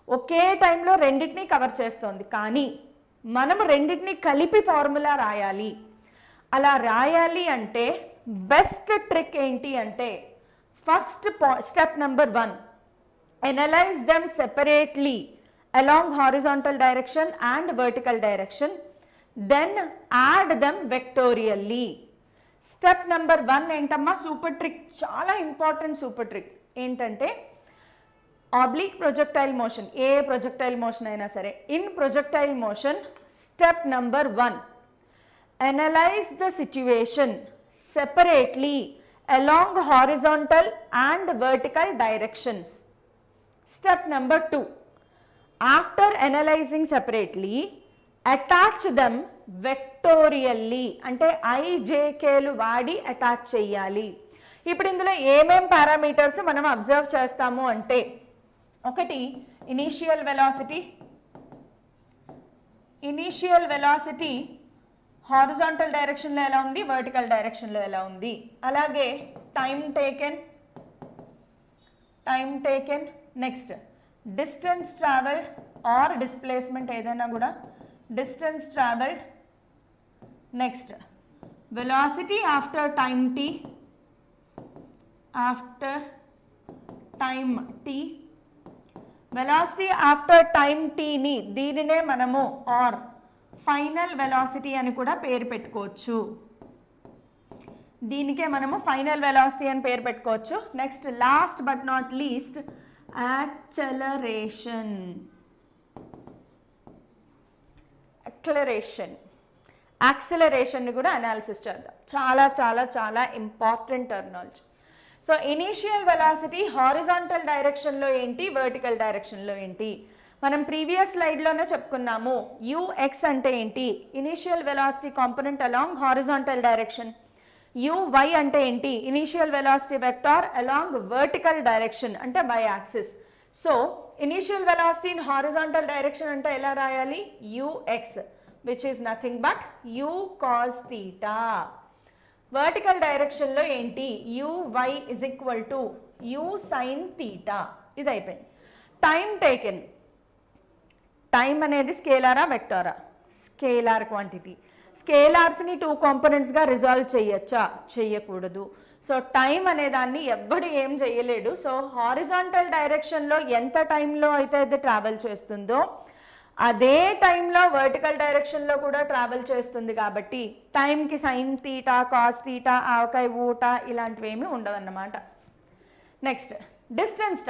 ఒకే టైంలో రెండింటినీ కవర్ చేస్తోంది. కానీ మనం రెండింటినీ కలిపి ఫార్ములా రాయాలి. అలా రాయాలి అంటే బెస్ట్ ట్రిక్ ఏంటి అంటే first step number 1, analyse them separately along horizontal direction and vertical direction, then add them vectorially. Step number 1 ఏంటమ్మా? సూపర్ ట్రిక్, చాలా ఇంపార్టెంట్ సూపర్ ట్రిక్. ఏంటంటే ఆబ్లిక్ ప్రొజెక్టైల్ మోషన్, ఏ ప్రొజెక్టైల్ మోషన్ అయినా సరే, in projectile motion step number 1, analyze the situation separately along horizontal and vertical directions. Step number 2, after analyzing separately attach them vectorially. అంటే IJKలు వాడి attach చేయాలి. ఇప్పుడు ఇందులో ఏమేం పారామీటర్స్ మనం అబ్జర్వ్ చేస్తాము అంటే ఒకటి ఇనీషియల్ వెలాసిటీ హారిజాంటల్ డైరెక్షన్లో ఎలా ఉంది, వర్టికల్ డైరెక్షన్లో ఎలా ఉంది. అలాగే time taken next distance travelled or displacement ఏదైనా కూడా distance travelled. Next velocity after time t velocity after time టీని దీనినే మనము ఆర్ ఫైనల్ వెలాసిటీ అని కూడా పేరు పెట్టుకోవచ్చు. దీనికే మనము ఫైనల్ వెలాసిటీ అని పేరు పెట్టుకోవచ్చు. Next last but not least acceleration కూడా అనాలిసిస్ చేద్దాం. చాలా చాలా చాలా important terminology. So initial velocity horizontal డైరెక్షన్లో ఏంటి, వర్టికల్ డైరెక్షన్లో ఏంటి, మనం ప్రీవియస్ స్లైడ్లోనే చెప్పుకున్నాము. ux అంటే ఏంటి, initial velocity component along horizontal direction. uy అంటే ఏంటి, initial velocity vector along vertical direction అంటే y axis. So initial velocity in horizontal direction అంటే ఎలా రాయాలి, ux which is nothing but u cos theta. Vertical డైరెక్షన్లో ఏంటి, uy is equal to u sin theta. ఇది అయిపోయింది. టైం టేకెన్, టైం అనేది స్కేలారా వెక్టారా, scalar quantity. స్కేలార్స్ని 2 కాంపోనెంట్స్గా resolve చేయొచ్చా, చేయకూడదు. సో టైం అనే దాన్ని ఎవ్వడు ఏం చేయలేడు. సో హారిజాంటల్ డైరెక్షన్లో ఎంత టైంలో అయితే అది ట్రావెల్ చేస్తుందో అదే టైంలో వర్టికల్ డైరెక్షన్లో కూడా ట్రావెల్ చేస్తుంది. కాబట్టి టైంకి సైన్ తీటా, కాస్ తీటా, ఆవకాయ ఊట ఇలాంటివి ఏమీ ఉండవన్నమాట. నెక్స్ట్ డిస్టెన్స్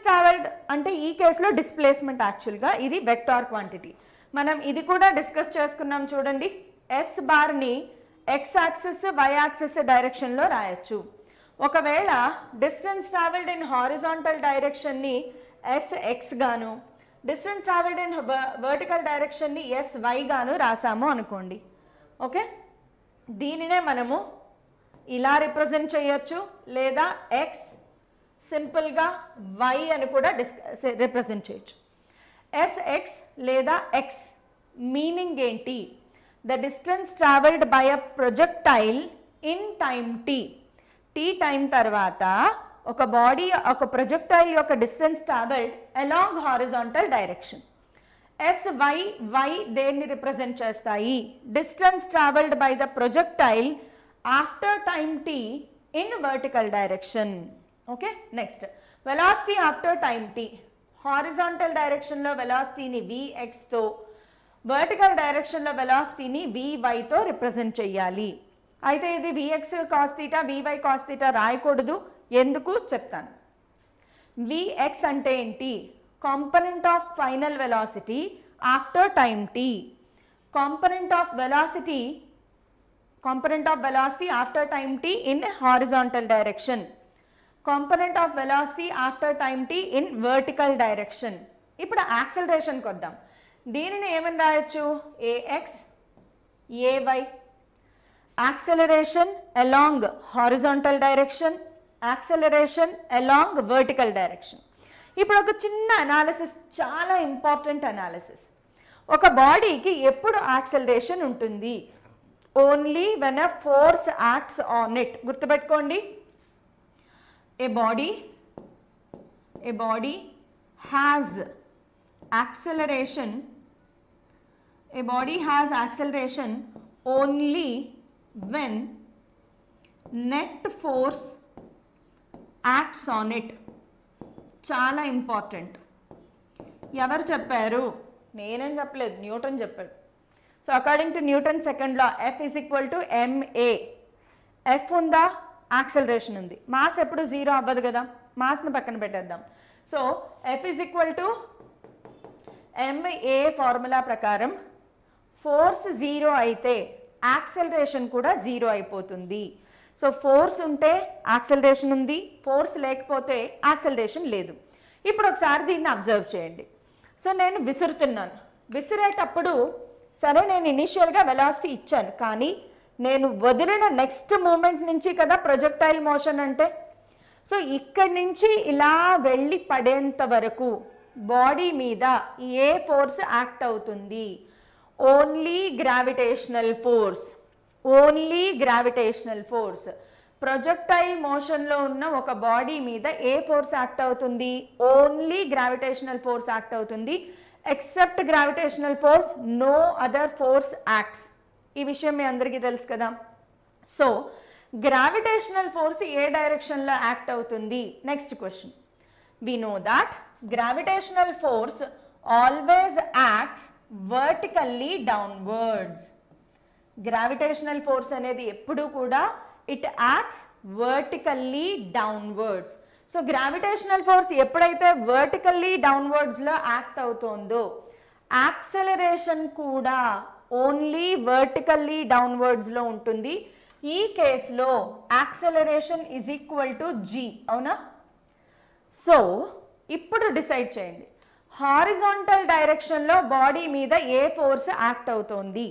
ట్రావెల్డ్ అంటే ఈ కేసులో డిస్ప్లేస్మెంట్. యాక్చువల్గా ఇది వెక్టార్ క్వాంటిటీ. మనం ఇది కూడా డిస్కస్ చేసుకున్నాం చూడండి. ఎస్ బార్ని ఎక్స్ యాక్సిస్ వై యాక్సిస్ డైరెక్షన్లో రాయొచ్చు. ఒకవేళ డిస్టెన్స్ ట్రావెల్డ్ ఇన్ హారిజాంటల్ డైరెక్షన్ని ఎస్ఎక్స్ గాను, డిస్టెన్స్ ట్రావెల్డ్ ఇన్ వర్టికల్ డైరెక్షన్ని ఎస్వై గాను రాసాము అనుకోండి. ఓకే, దీనినే మనము ఇలా రిప్రజెంట్ చేయొచ్చు, లేదా ఎక్స్ సింపుల్గా వై అని కూడా రిప్రజెంట్ చేయొచ్చు. ఎస్ఎక్స్ లేదా ఎక్స్ మీనింగ్ ఏంటి, the distance travelled by a projectile in time t. T time తర్వాత ఒక బాడీ, ఒక ప్రొజెక్టైల్ యొక్క distance travelled along horizontal direction. S y y దేన్ని రిప్రజెంట్ చేస్తాయి, distance travelled by the projectile after time t in vertical direction. Okay, next velocity after time t. Horizontal డైరెక్షన్లో వెలాసిటీని vxతో, vertical డైరెక్షన్లో వెలాసిటీని vyతో represent చేయాలి. అయితే ఇది vx cos theta, vy cos theta రాయకూడదు. ఎందుకు చెప్తాను. vx అంటే ఏంటి, component of final velocity after time t. Component of velocity after time t in horizontal direction. Component of velocity after time t in vertical direction. ఇప్పుడు యాక్సలరేషన్కి వద్దాం. దీనిని ఏమని రాయొచ్చు, ax ay. Acceleration along horizontal direction, acceleration along vertical direction. ఇప్పుడు ఒక చిన్న analysis, చాలా ఇంపార్టెంట్ అనాలిసిస్. ఒక బాడీకి ఎప్పుడు యాక్సలరేషన్ ఉంటుంది, only when a force acts on it. గుర్తుపెట్టుకోండి, a body has acceleration only when net force acts on it. చాలా ఇంపార్టెంట్. ఎవరు చెప్పారు, నేనేం చెప్పలేదు, న్యూటన్ చెప్పాడు. So according to Newton second law F is equal to ma. F ఉందా, acceleration ఉంది. Mass ఎప్పుడు 0 అవ్వదు కదా, మాస్ని పక్కన పెట్టేద్దాం. So F is equal to ma formula ప్రకారం ఫోర్స్ 0 అయితే యాక్సలరేషన్ కూడా 0 అయిపోతుంది. సో ఫోర్స్ ఉంటే యాక్సలరేషన్ ఉంది, ఫోర్స్ లేకపోతే యాక్సలరేషన్ లేదు. ఇప్పుడు ఒకసారి దీన్ని అబ్జర్వ్ చేయండి. సో నేను విసురుతున్నాను, విసిరేటప్పుడు సరే నేను ఇనీషియల్గా వెలాసిటీ ఇచ్చాను, కానీ నేను వదిలిన నెక్స్ట్ మూమెంట్ నుంచి కదా ప్రొజెక్టైల్ మోషన్ అంటే. సో ఇక్కడి నుంచి ఇలా వెళ్ళి పడేంత వరకు బాడీ మీద ఏ ఫోర్స్ యాక్ట్ అవుతుంది? Only gravitational force. Only gravitational force. Projectile మోషన్లో ఉన్న ఒక బాడీ మీద ఏ ఫోర్స్ యాక్ట్ అవుతుంది? ఓన్లీ గ్రావిటేషనల్ ఫోర్స్ యాక్ట్ అవుతుంది. Except gravitational force no other force acts. ఈ విషయం మీ అందరికీ తెలుసు కదా. సో గ్రావిటేషనల్ ఫోర్స్ ఏ డైరెక్షన్లో యాక్ట్ అవుతుంది? Next question. We know that gravitational force always acts vertically downwards. Gravitational force అనేది ఎప్పుడు కూడా it acts vertically downwards. So gravitational force ఎప్పుడైతే వర్టికల్లీ డౌన్వర్డ్స్లో యాక్ట్ అవుతుందో యాక్సెలరేషన్ కూడా ఓన్లీ వర్టికల్లీ డౌన్వర్డ్స్లో ఉంటుంది. ఈ కేసులో acceleration is equal to g. అవునా? సో ఇప్పుడు డిసైడ్ చేయండి, హారిజాంటల్ డైరెక్షన్లో బాడీ మీద ఏ ఫోర్స్ యాక్ట్ అవుతోంది?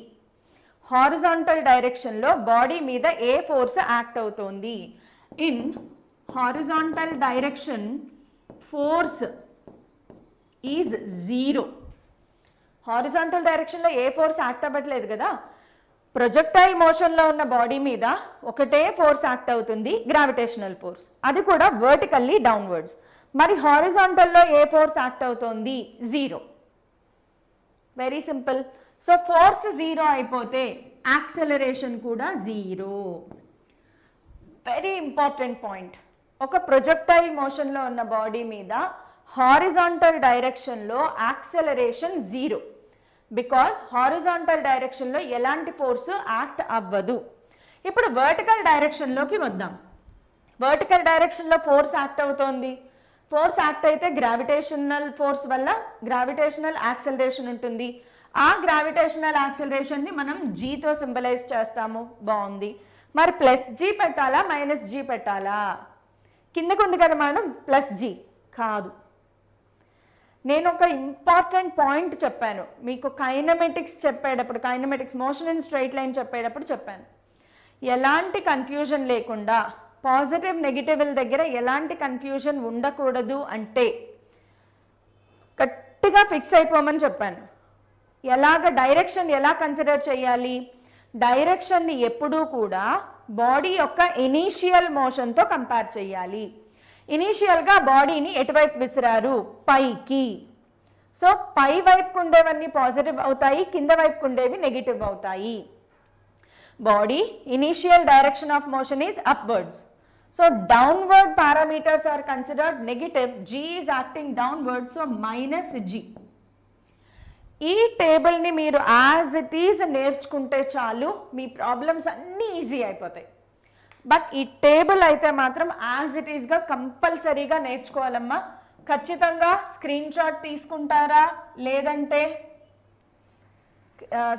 హారిజాంటల్ డైరెక్షన్లో బాడీ మీద ఏ ఫోర్స్ యాక్ట్ అవుతోంది? In horizontal direction force is zero. Horizontal డైరెక్షన్లో ఏ ఫోర్స్ యాక్ట్ అవ్వట్లేదు కదా. ప్రొజెక్టైల్ మోషన్లో ఉన్న బాడీ మీద ఒకటే ఫోర్స్ యాక్ట్ అవుతుంది, గ్రావిటేషనల్ ఫోర్స్, అది కూడా వర్టికల్లీ డౌన్వర్డ్స్. మరి హారిజాంటల్లో ఏ ఫోర్స్ యాక్ట్ అవుతోంది? Zero. Very simple. So force zero అయిపోతే యాక్సెలరేషన్ కూడా జీరో. Very important point. ఒక ప్రొజెక్టైల్ మోషన్లో ఉన్న బాడీ మీద హారిజాంటల్ డైరెక్షన్లో యాక్సెలరేషన్ జీరో. బికాస్ హారిజాంటల్ డైరెక్షన్లో ఎలాంటి ఫోర్స్ యాక్ట్ అవ్వదు. ఇప్పుడు వర్టికల్ డైరెక్షన్లోకి వద్దాం. వర్టికల్ డైరెక్షన్లో ఫోర్స్ యాక్ట్ అవుతోంది. ఫోర్స్ యాక్ట్ అయితే గ్రావిటేషనల్ ఫోర్స్ వల్ల గ్రావిటేషనల్ యాక్సెలరేషన్ ఉంటుంది. ఆ గ్రావిటేషనల్ యాక్సెలరేషన్ని మనం జీతో సింబలైజ్ చేస్తాము. బాగుంది. మరి ప్లస్ జీ పెట్టాలా మైనస్ జీ పెట్టాలా? కిందకు ఉంది కదా మేడం ప్లస్ జీ. కాదు, నేను ఒక ఇంపార్టెంట్ పాయింట్ చెప్పాను మీకు కైనమెటిక్స్ చెప్పేటప్పుడు, kinematics motion and straight line చెప్పేటప్పుడు చెప్పాను. ఎలాంటి కన్ఫ్యూజన్ లేకుండా పాజిటివ్ నెగిటివ్ల దగ్గర ఎలాంటి కన్ఫ్యూజన్ ఉండకూడదు అంటే గట్టిగా ఫిక్స్ అయిపోమని చెప్పాను. ఎలాగ డైరెక్షన్ ఎలా కన్సిడర్ చేయాలి? డైరెక్షన్ని ఎప్పుడూ కూడా బాడీ యొక్క ఇనీషియల్ మోషన్తో కంపేర్ చేయాలి. ఇనీషియల్గా బాడీని ఎటువైపు విసిరారు? పైకి. సో పై వైపుకు ఉండేవన్నీ పాజిటివ్ అవుతాయి, కింద వైపుకు ఉండేవి నెగిటివ్ అవుతాయి. Body initial direction of motion is upwards. So downward parameters are considered negative. G is acting downward, so minus g. ఈ టేబుల్ని మీరు యాజ్ ఇట్ ఈజ్ నేర్చుకుంటే చాలు, మీ ప్రాబ్లమ్స్ అన్నీ ఈజీ అయిపోతాయి. బట్ ఈ టేబుల్ అయితే మాత్రం యాజ్ ఇట్ ఈస్గా కంపల్సరీగా నేర్చుకోవాలమ్మా. ఖచ్చితంగా స్క్రీన్ షాట్ తీసుకుంటారా? లేదంటే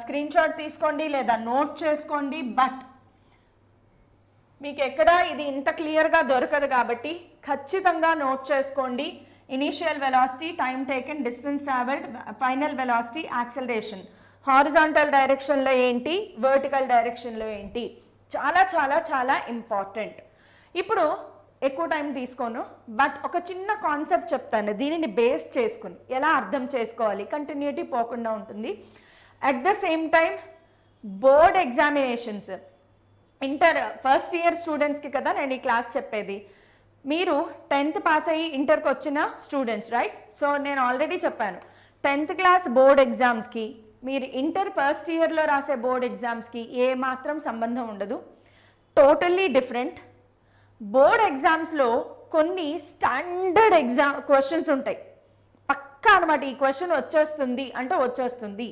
స్క్రీన్ షాట్ తీసుకోండి లేదా నోట్ చేసుకోండి. బట్ మీకు ఎక్కడ ఇది ఇంత క్లియర్గా దొరకదు కాబట్టి ఖచ్చితంగా నోట్ చేసుకోండి. Initial velocity, time taken, distance travelled, final velocity, acceleration. Horizontal డైరెక్షన్లో ఏంటి, వర్టికల్ డైరెక్షన్లో ఏంటి, చాలా చాలా చాలా ఇంపార్టెంట్. ఇప్పుడు ఎక్కువ టైం తీసుకోను, బట్ ఒక చిన్న కాన్సెప్ట్ చెప్తాను. దీనిని బేస్ చేసుకుని ఎలా అర్థం చేసుకోవాలి, కంటిన్యూటీ పోకుండా ఉంటుంది. At the same time board examinations, inter first year స్టూడెంట్స్కి కదా నేను ఈ క్లాస్ చెప్పేది. మీరు 10th పాస్ అయ్యి ఇంటర్కి వచ్చిన స్టూడెంట్స్, రైట్? సో నేను ఆల్రెడీ చెప్పాను 10th క్లాస్ బోర్డ్ ఎగ్జామ్స్కి మీరు ఇంటర్ ఫస్ట్ ఇయర్లో రాసే బోర్డ్ ఎగ్జామ్స్కి ఏ మాత్రం సంబంధం ఉండదు. Totally different. బోర్డ్ ఎగ్జామ్స్లో కొన్ని స్టాండర్డ్ క్వశ్చన్స్ ఉంటాయి, పక్కా అనమాట. ఈ క్వశ్చన్ వచ్చేస్తుంది అంటే వచ్చేస్తుంది.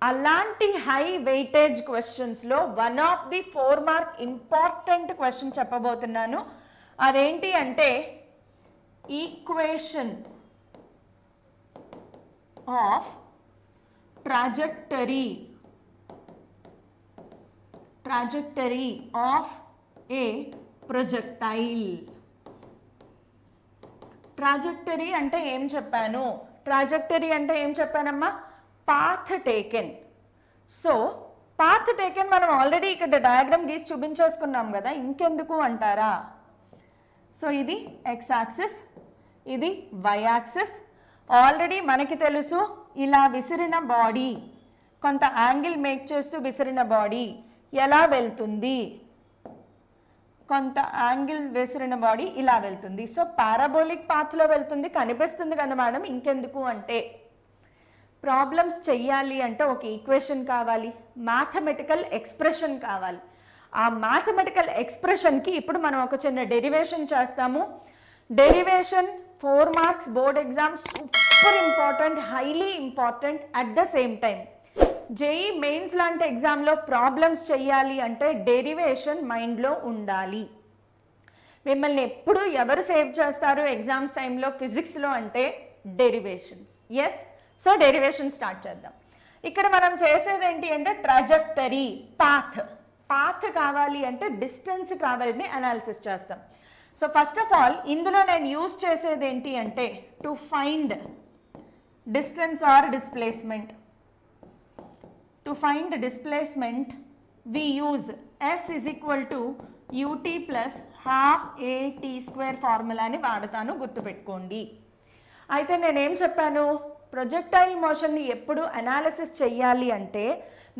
అలాంటి హై వెయిటేజ్ క్వశ్చన్స్లో one of the 4 mark important question చెప్పబోతున్నాను. అదేంటి అంటే equation of trajectory of a projectile. Trajectory అంటే ఏం చెప్పాను? ట్రాజెక్టరీ అంటే ఏం చెప్పానమ్మా? Path taken. So path taken మనం ఆల్రెడీ ఇక్కడ డయాగ్రామ్ గీసి చూపించేసుకున్నాం కదా, ఇంకెందుకు అంటారా? సో ఇది ఎక్స్ యాక్సిస్, ఇది వై యాక్సిస్. ఆల్రెడీ మనకి తెలుసు ఇలా విసిరిన బాడీ, కొంత యాంగిల్ మేక్ చేస్తూ విసిరిన బాడీ ఎలా వెళ్తుంది, కొంత యాంగిల్ విసిరిన బాడీ ఇలా వెళ్తుంది. సో పారాబోలిక్ పాత్లో వెళ్తుంది, కనిపిస్తుంది కదా మేడం, ఇంకెందుకు అంటే ప్రాబ్లమ్స్ చెయ్యాలి అంటే ఒక ఈక్వేషన్ కావాలి, మ్యాథమెటికల్ ఎక్స్ప్రెషన్ కావాలి. ఆ మ్యాథమెటికల్ ఎక్స్ప్రెషన్కి ఇప్పుడు మనం ఒక చిన్న డెరివేషన్ చేస్తాము. Derivation 4 marks board exam, super important, highly important. At the same time JEE mains లాంటి ఎగ్జామ్లో ప్రాబ్లమ్స్ చెయ్యాలి అంటే డెరివేషన్ మైండ్లో ఉండాలి. మిమ్మల్ని ఎప్పుడు ఎవరు సేవ్ చేస్తారు ఎగ్జామ్స్ టైంలో ఫిజిక్స్లో అంటే derivations. Yes, so derivation start చేద్దాం. ఇక్కడ మనం చేసేది ఏంటి అంటే ట్రాజెక్టరీ, పాత్ కావాలి అంటే డిస్టెన్స్ కావాలని అనాలిసిస్ చేస్తాం. సో ఫస్ట్ ఆఫ్ ఆల్ ఇందులో నేను యూజ్ చేసేది ఏంటి అంటే to find distance or displacement. To find displacement we use s is equal to ut plus half at square ఫార్ములాని వాడతాను, గుర్తుపెట్టుకోండి. అయితే నేనేం చెప్పాను, ప్రొజెక్టైల్ మోషన్ని ఎప్పుడు అనాలిసిస్ చెయ్యాలి అంటే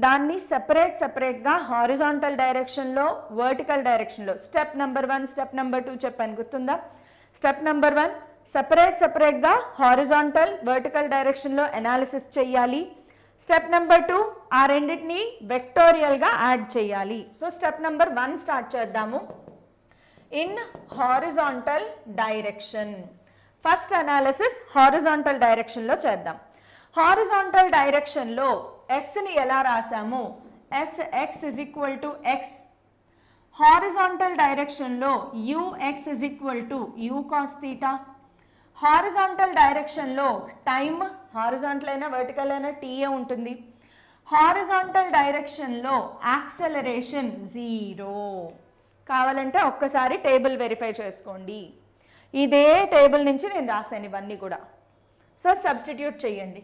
దాన్ని సెపరేట్గా హారిజాంటల్ డైరెక్షన్లో, వర్టికల్ డైరెక్షన్లో, స్టెప్ నెంబర్ 1 స్టెప్ నెంబర్ 2 చెప్పాను, గుర్తుందా? స్టెప్ నెంబర్ 1 సెపరేట్గా హారిజాంటల్ వర్టికల్ డైరెక్షన్లో అనాలిసిస్ చెయ్యాలి. స్టెప్ నెంబర్ 2 ఆ రెండింటిని వెక్టోరియల్గా యాడ్ చేయాలి. సో స్టెప్ నెంబర్ 1 స్టార్ట్ చేద్దాము. In horizontal direction, first analysis horizontal డైరెక్షన్లో చేద్దాం. హారిజాంటల్ డైరెక్షన్లో ఎస్ని ఎలా రాసాము, s x is equal to x. Horizontal డైరెక్షన్లో u x is equal to u cos theta. Horizontal డైరెక్షన్లో టైమ్ హారిజాంటల్ అయినా వర్టికల్ అయినా టీఏ ఉంటుంది. హారిజాంటల్ డైరెక్షన్లో యాక్సెలరేషన్ 0. కావాలంటే ఒక్కసారి టేబుల్ వెరిఫై చేసుకోండి. ఇదే టేబుల్ నుంచి నేను రాశాను ఇవన్నీ కూడా. సో సబ్స్టిట్యూట్ చేయండి.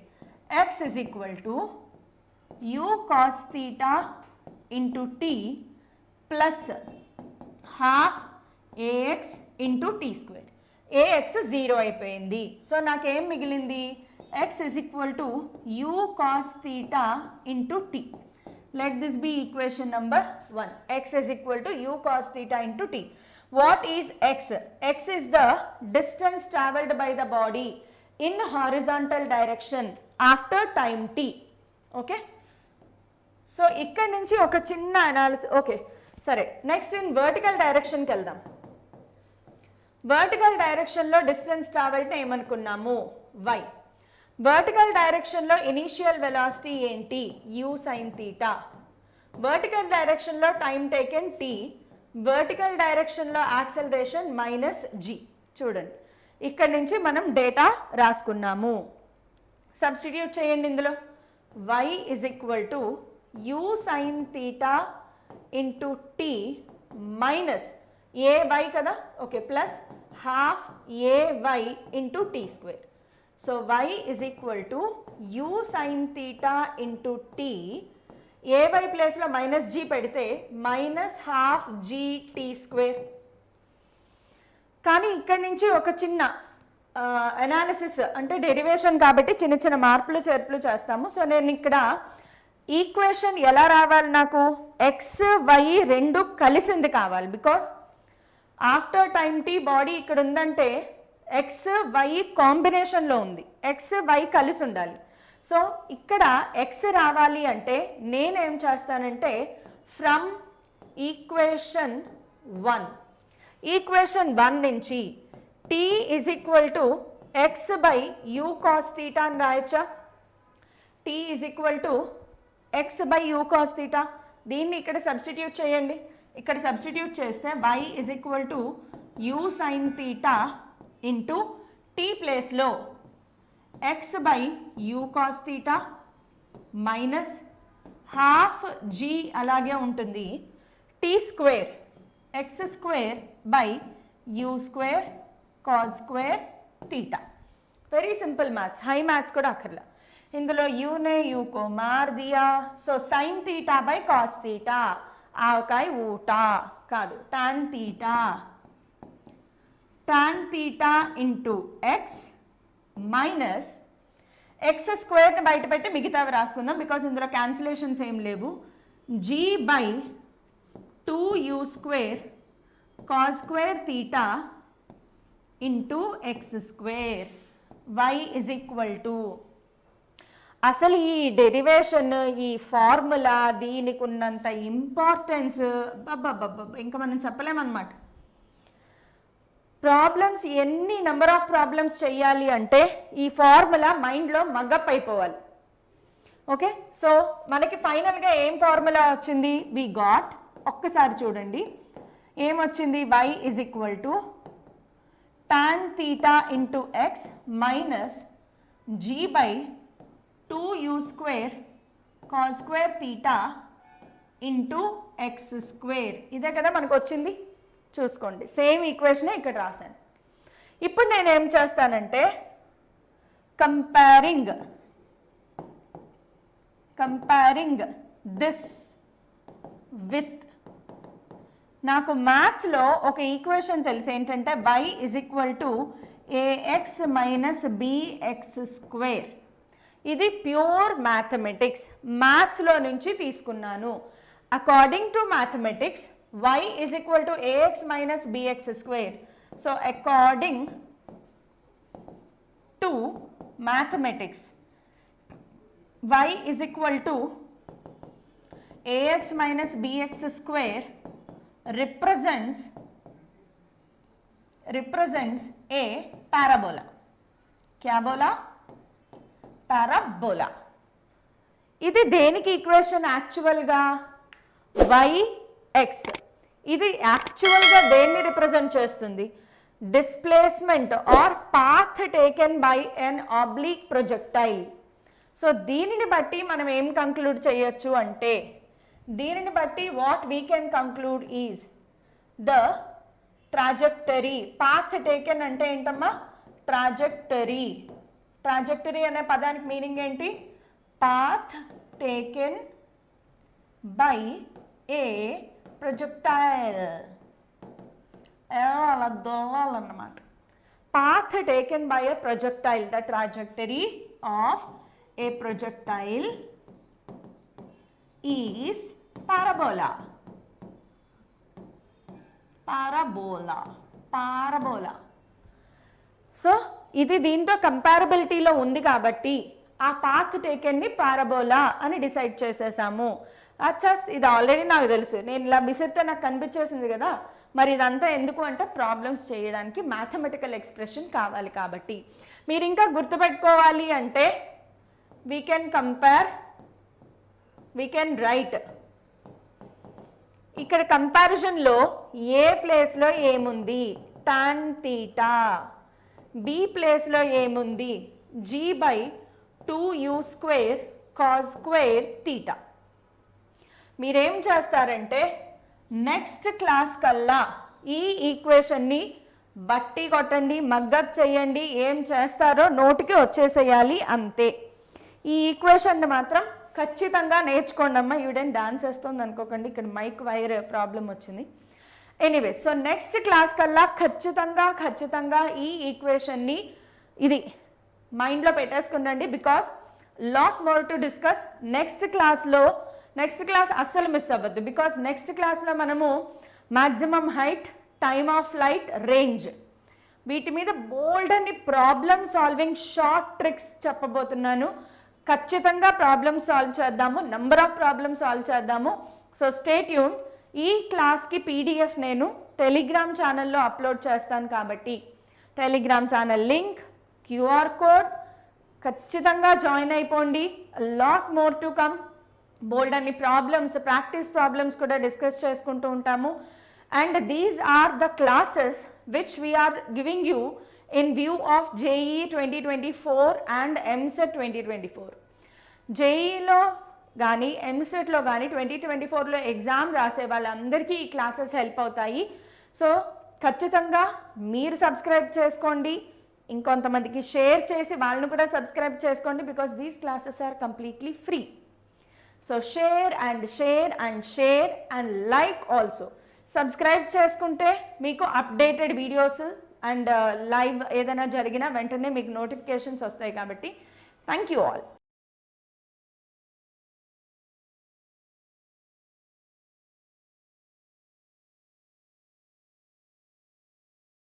X is equal to u cos theta into t plus half a x into t square. A x 0 అయిపోయింది. సో నాకేం మిగిలింది, x is equal to u cos theta into t. Let this be equation number 1. X is equal to u cos theta into t. What is x? X is the distance travelled by the body in horizontal direction after time t. Okay? So ఇక్కడ నుంచి ఒక చిన్న analysis. Okay సరే, next in vertical డైరెక్షన్కి వెళ్దాం. Vertical డైరెక్షన్లో distance ట్రావెల్ని ఏమనుకున్నాము, y. Vertical డైరెక్షన్లో initial velocity ఏంటి, u sin theta. Vertical డైరెక్షన్లో టైం టేకెన్ t. వర్టికల్ డైరెక్షన్లో యాక్సెలరేషన్ -g. చూడండి, ఇక్కడ నుంచి మనం డేటా రాసుకున్నాము. సబ్స్టిట్యూట్ చేయండి ఇందులో. y is equal to u sin theta into t minus ay కదా, okay, plus half ay into t square. So y is equal to u sin theta into t. ay ప్లేస్లో -g పెడితే -12 t square. కానీ ఇక్కడి నుంచి ఒక చిన్న analysis అంటే derivation కాబట్టి చిన్న చిన్న మార్పులు చేర్పులు చేస్తాము. సో నేను ఇక్కడ ఈక్వేషన్ ఎలా రావాలి, నాకు ఎక్స్ వై రెండు కలిసింది కావాలి. Because after time t body ఇక్కడ ఉందంటే ఎక్స్ వై కాంబినేషన్లో ఉంది, ఎక్స్ వై కలిసి ఉండాలి. సో ఇక్కడ ఎక్స్ రావాలి అంటే నేనేం చేస్తానంటే ఫ్రమ్ ఈక్వేషన్ 1 నుంచి t is equal to x by u cos theta అని రాయచ్చా. T is equal to x by u cos theta. దీన్ని ఇక్కడ సబ్స్టిట్యూట్ చేయండి. ఇక్కడ సబ్స్టిట్యూట్ చేస్తే y is equal to u sin theta into t ప్లేస్లో x by u cos theta minus half g అలాగే ఉంటుంది, t square x square by u square cos square theta. Very simple maths, high maths కూడా అక్కర్లా. ఇందులో యూనే UCO మార్ దియా. So sin theta by cos theta, ఆవకాయ ఊటా కాదు tan theta tan theta into x minus x స్క్వేర్ని బయట పెట్టి మిగతావి రాసుకుందాం బికాజ్ ఇందులో క్యాన్సిలేషన్స్ ఏం లేవు. G by 2u square cos square theta into x square y is equal to. అసలు ఈ డెరివేషన్, ఈ ఫార్ములా, దీనికి ఉన్నంత ఇంపార్టెన్స్ ఇంకా మనం చెప్పలేమన్నమాట. ప్రాబ్లమ్స్ ఎన్ని నెంబర్ ఆఫ్ ప్రాబ్లమ్స్ చేయాలి అంటే ఈ ఫార్ములా మైండ్లో మగ్గప్ అయిపోవాలి. ఓకే, సో మనకి ఫైనల్గా ఏం ఫార్ములా వచ్చింది? వి గాట్, ఒక్కసారి చూడండి ఏమొచ్చింది. y is equal to tan theta into x minus g by 2u square cos square theta into x square. ఇదే కదా మనకు వచ్చింది. చూసుకోండి, సేమ్ ఈక్వేషనే ఇక్కడ రాశాను. ఇప్పుడు నేను ఏం చేస్తానంటే కంపేరింగ్ దిస్ విత్, నాకు మ్యాథ్స్లో ఒక ఈక్వేషన్ తెలుసు ఏంటంటే y is equal to a x minus b x square. ఇది ప్యూర్ మ్యాథమెటిక్స్, మ్యాథ్స్లో నుంచి తీసుకున్నాను. According to mathematics y is equal to ax minus bx square. So according to mathematics, y is equal to ax minus bx square represents a parabola. क्या बोला? parabola. ఇది దేనికి equation? యాక్చువల్గా y x. ఇది యాక్చువల్గా దేన్ని రిప్రజెంట్ చేస్తుంది? Displacement or path taken by an oblique projectile. So దీనిని బట్టి మనం ఏం కంక్లూడ్ చేయొచ్చు అంటే, దీనిని బట్టి what we can conclude is the trajectory. Path taken అంటే ఏంటమ్మా? ట్రాజెక్టరీ. ట్రాజెక్టరీ అనే పదానికి మీనింగ్ ఏంటి? Path taken by a projectile. అలా దోవాలన్నమాట. Path taken by a projectile, the trajectory of a projectile is parabola. Parabola. So ఇది దీంతో కంపారబిలిటీలో ఉంది కాబట్టి ఆ పాత్ టేకెన్ని పారాబోలా అని డిసైడ్ చేసేసాము. అచ్చా, ఇది ఆల్రెడీ నాకు తెలుసు, నేను ఇలా విసిరితే నాకు కనిపించేసింది కదా. మరి ఇదంతా ఎందుకు అంటే ప్రాబ్లమ్స్ చేయడానికి మ్యాథమెటికల్ ఎక్స్ప్రెషన్ కావాలి కాబట్టి. మీరు ఇంకా గుర్తుపెట్టుకోవాలి అంటే we can compare, we can write. ఇక్కడ కంపారిజన్లో ఏ ప్లేస్లో ఏముంది? Tan theta. బి ప్లేస్లో ఏముంది? G by 2u square cos square theta. మీరేం చేస్తారంటే నెక్స్ట్ క్లాస్ కల్లా ఈ ఈక్వేషన్ని బట్టి కొట్టండి, మగ్గప్ చేయండి, ఏం చేస్తారో నోటికి వచ్చేసేయాలి అంతే. ఈ ఈక్వేషన్ని మాత్రం ఖచ్చితంగా నేర్చుకోండి అమ్మా. ఈవిడేం డాన్స్ వేస్తుంది అనుకోకండి, ఇక్కడ మైక్ వైర్ ప్రాబ్లం వచ్చింది. ఎనీవే, సో నెక్స్ట్ క్లాస్ కల్లా ఖచ్చితంగా ఈ ఈక్వేషన్ని ఇది మైండ్లో పెట్టేసుకుండండి. Because lot more to discuss next class అస్సలు మిస్ అవ్వద్దు. బికాస్ నెక్స్ట్ క్లాస్లో మనము maximum height, time of flight, range, వీటి మీద బోల్డ్ అని ప్రాబ్లమ్ సాల్వింగ్ షార్ట్ ట్రిక్స్ చెప్పబోతున్నాను. ఖచ్చితంగా ప్రాబ్లమ్ సాల్వ్ చేద్దాము, నంబర్ ఆఫ్ ప్రాబ్లమ్ సాల్వ్ చేద్దాము. So stay tune. ఈ క్లాస్కి పీడిఎఫ్ నేను టెలిగ్రామ్ ఛానల్లో అప్లోడ్ చేస్తాను కాబట్టి Telegram channel link, QR code ఖచ్చితంగా జాయిన్ అయిపోండి. Lot more to come. Bold అన్ని ప్రాబ్లమ్స్, ప్రాక్టీస్ ప్రాబ్లమ్స్ కూడా డిస్కస్ చేసుకుంటూ ఉంటాము. And these are the classes which we're giving you in view of JEE 2024 and MSET 2024. జేఈలో కానీ ఎంసెట్లో కానీ 2024లో ఎగ్జామ్ రాసే వాళ్ళందరికీ ఈ క్లాసెస్ హెల్ప్ అవుతాయి. సో ఖచ్చితంగా మీరు సబ్స్క్రైబ్ చేసుకోండి, ఇంకొంతమందికి షేర్ చేసి వాళ్ళను కూడా సబ్స్క్రైబ్ చేసుకోండి. Because these classes are completely free. So share and like also. Subscribe చేసుకుంటే మీకు అప్డేటెడ్ వీడియోస్ అండ్ లైవ్ ఏదైనా జరిగినా వెంటనే మీకు నోటిఫికేషన్స్ వస్తాయి కాబట్టి థ్యాంక్ యూ ఆల్.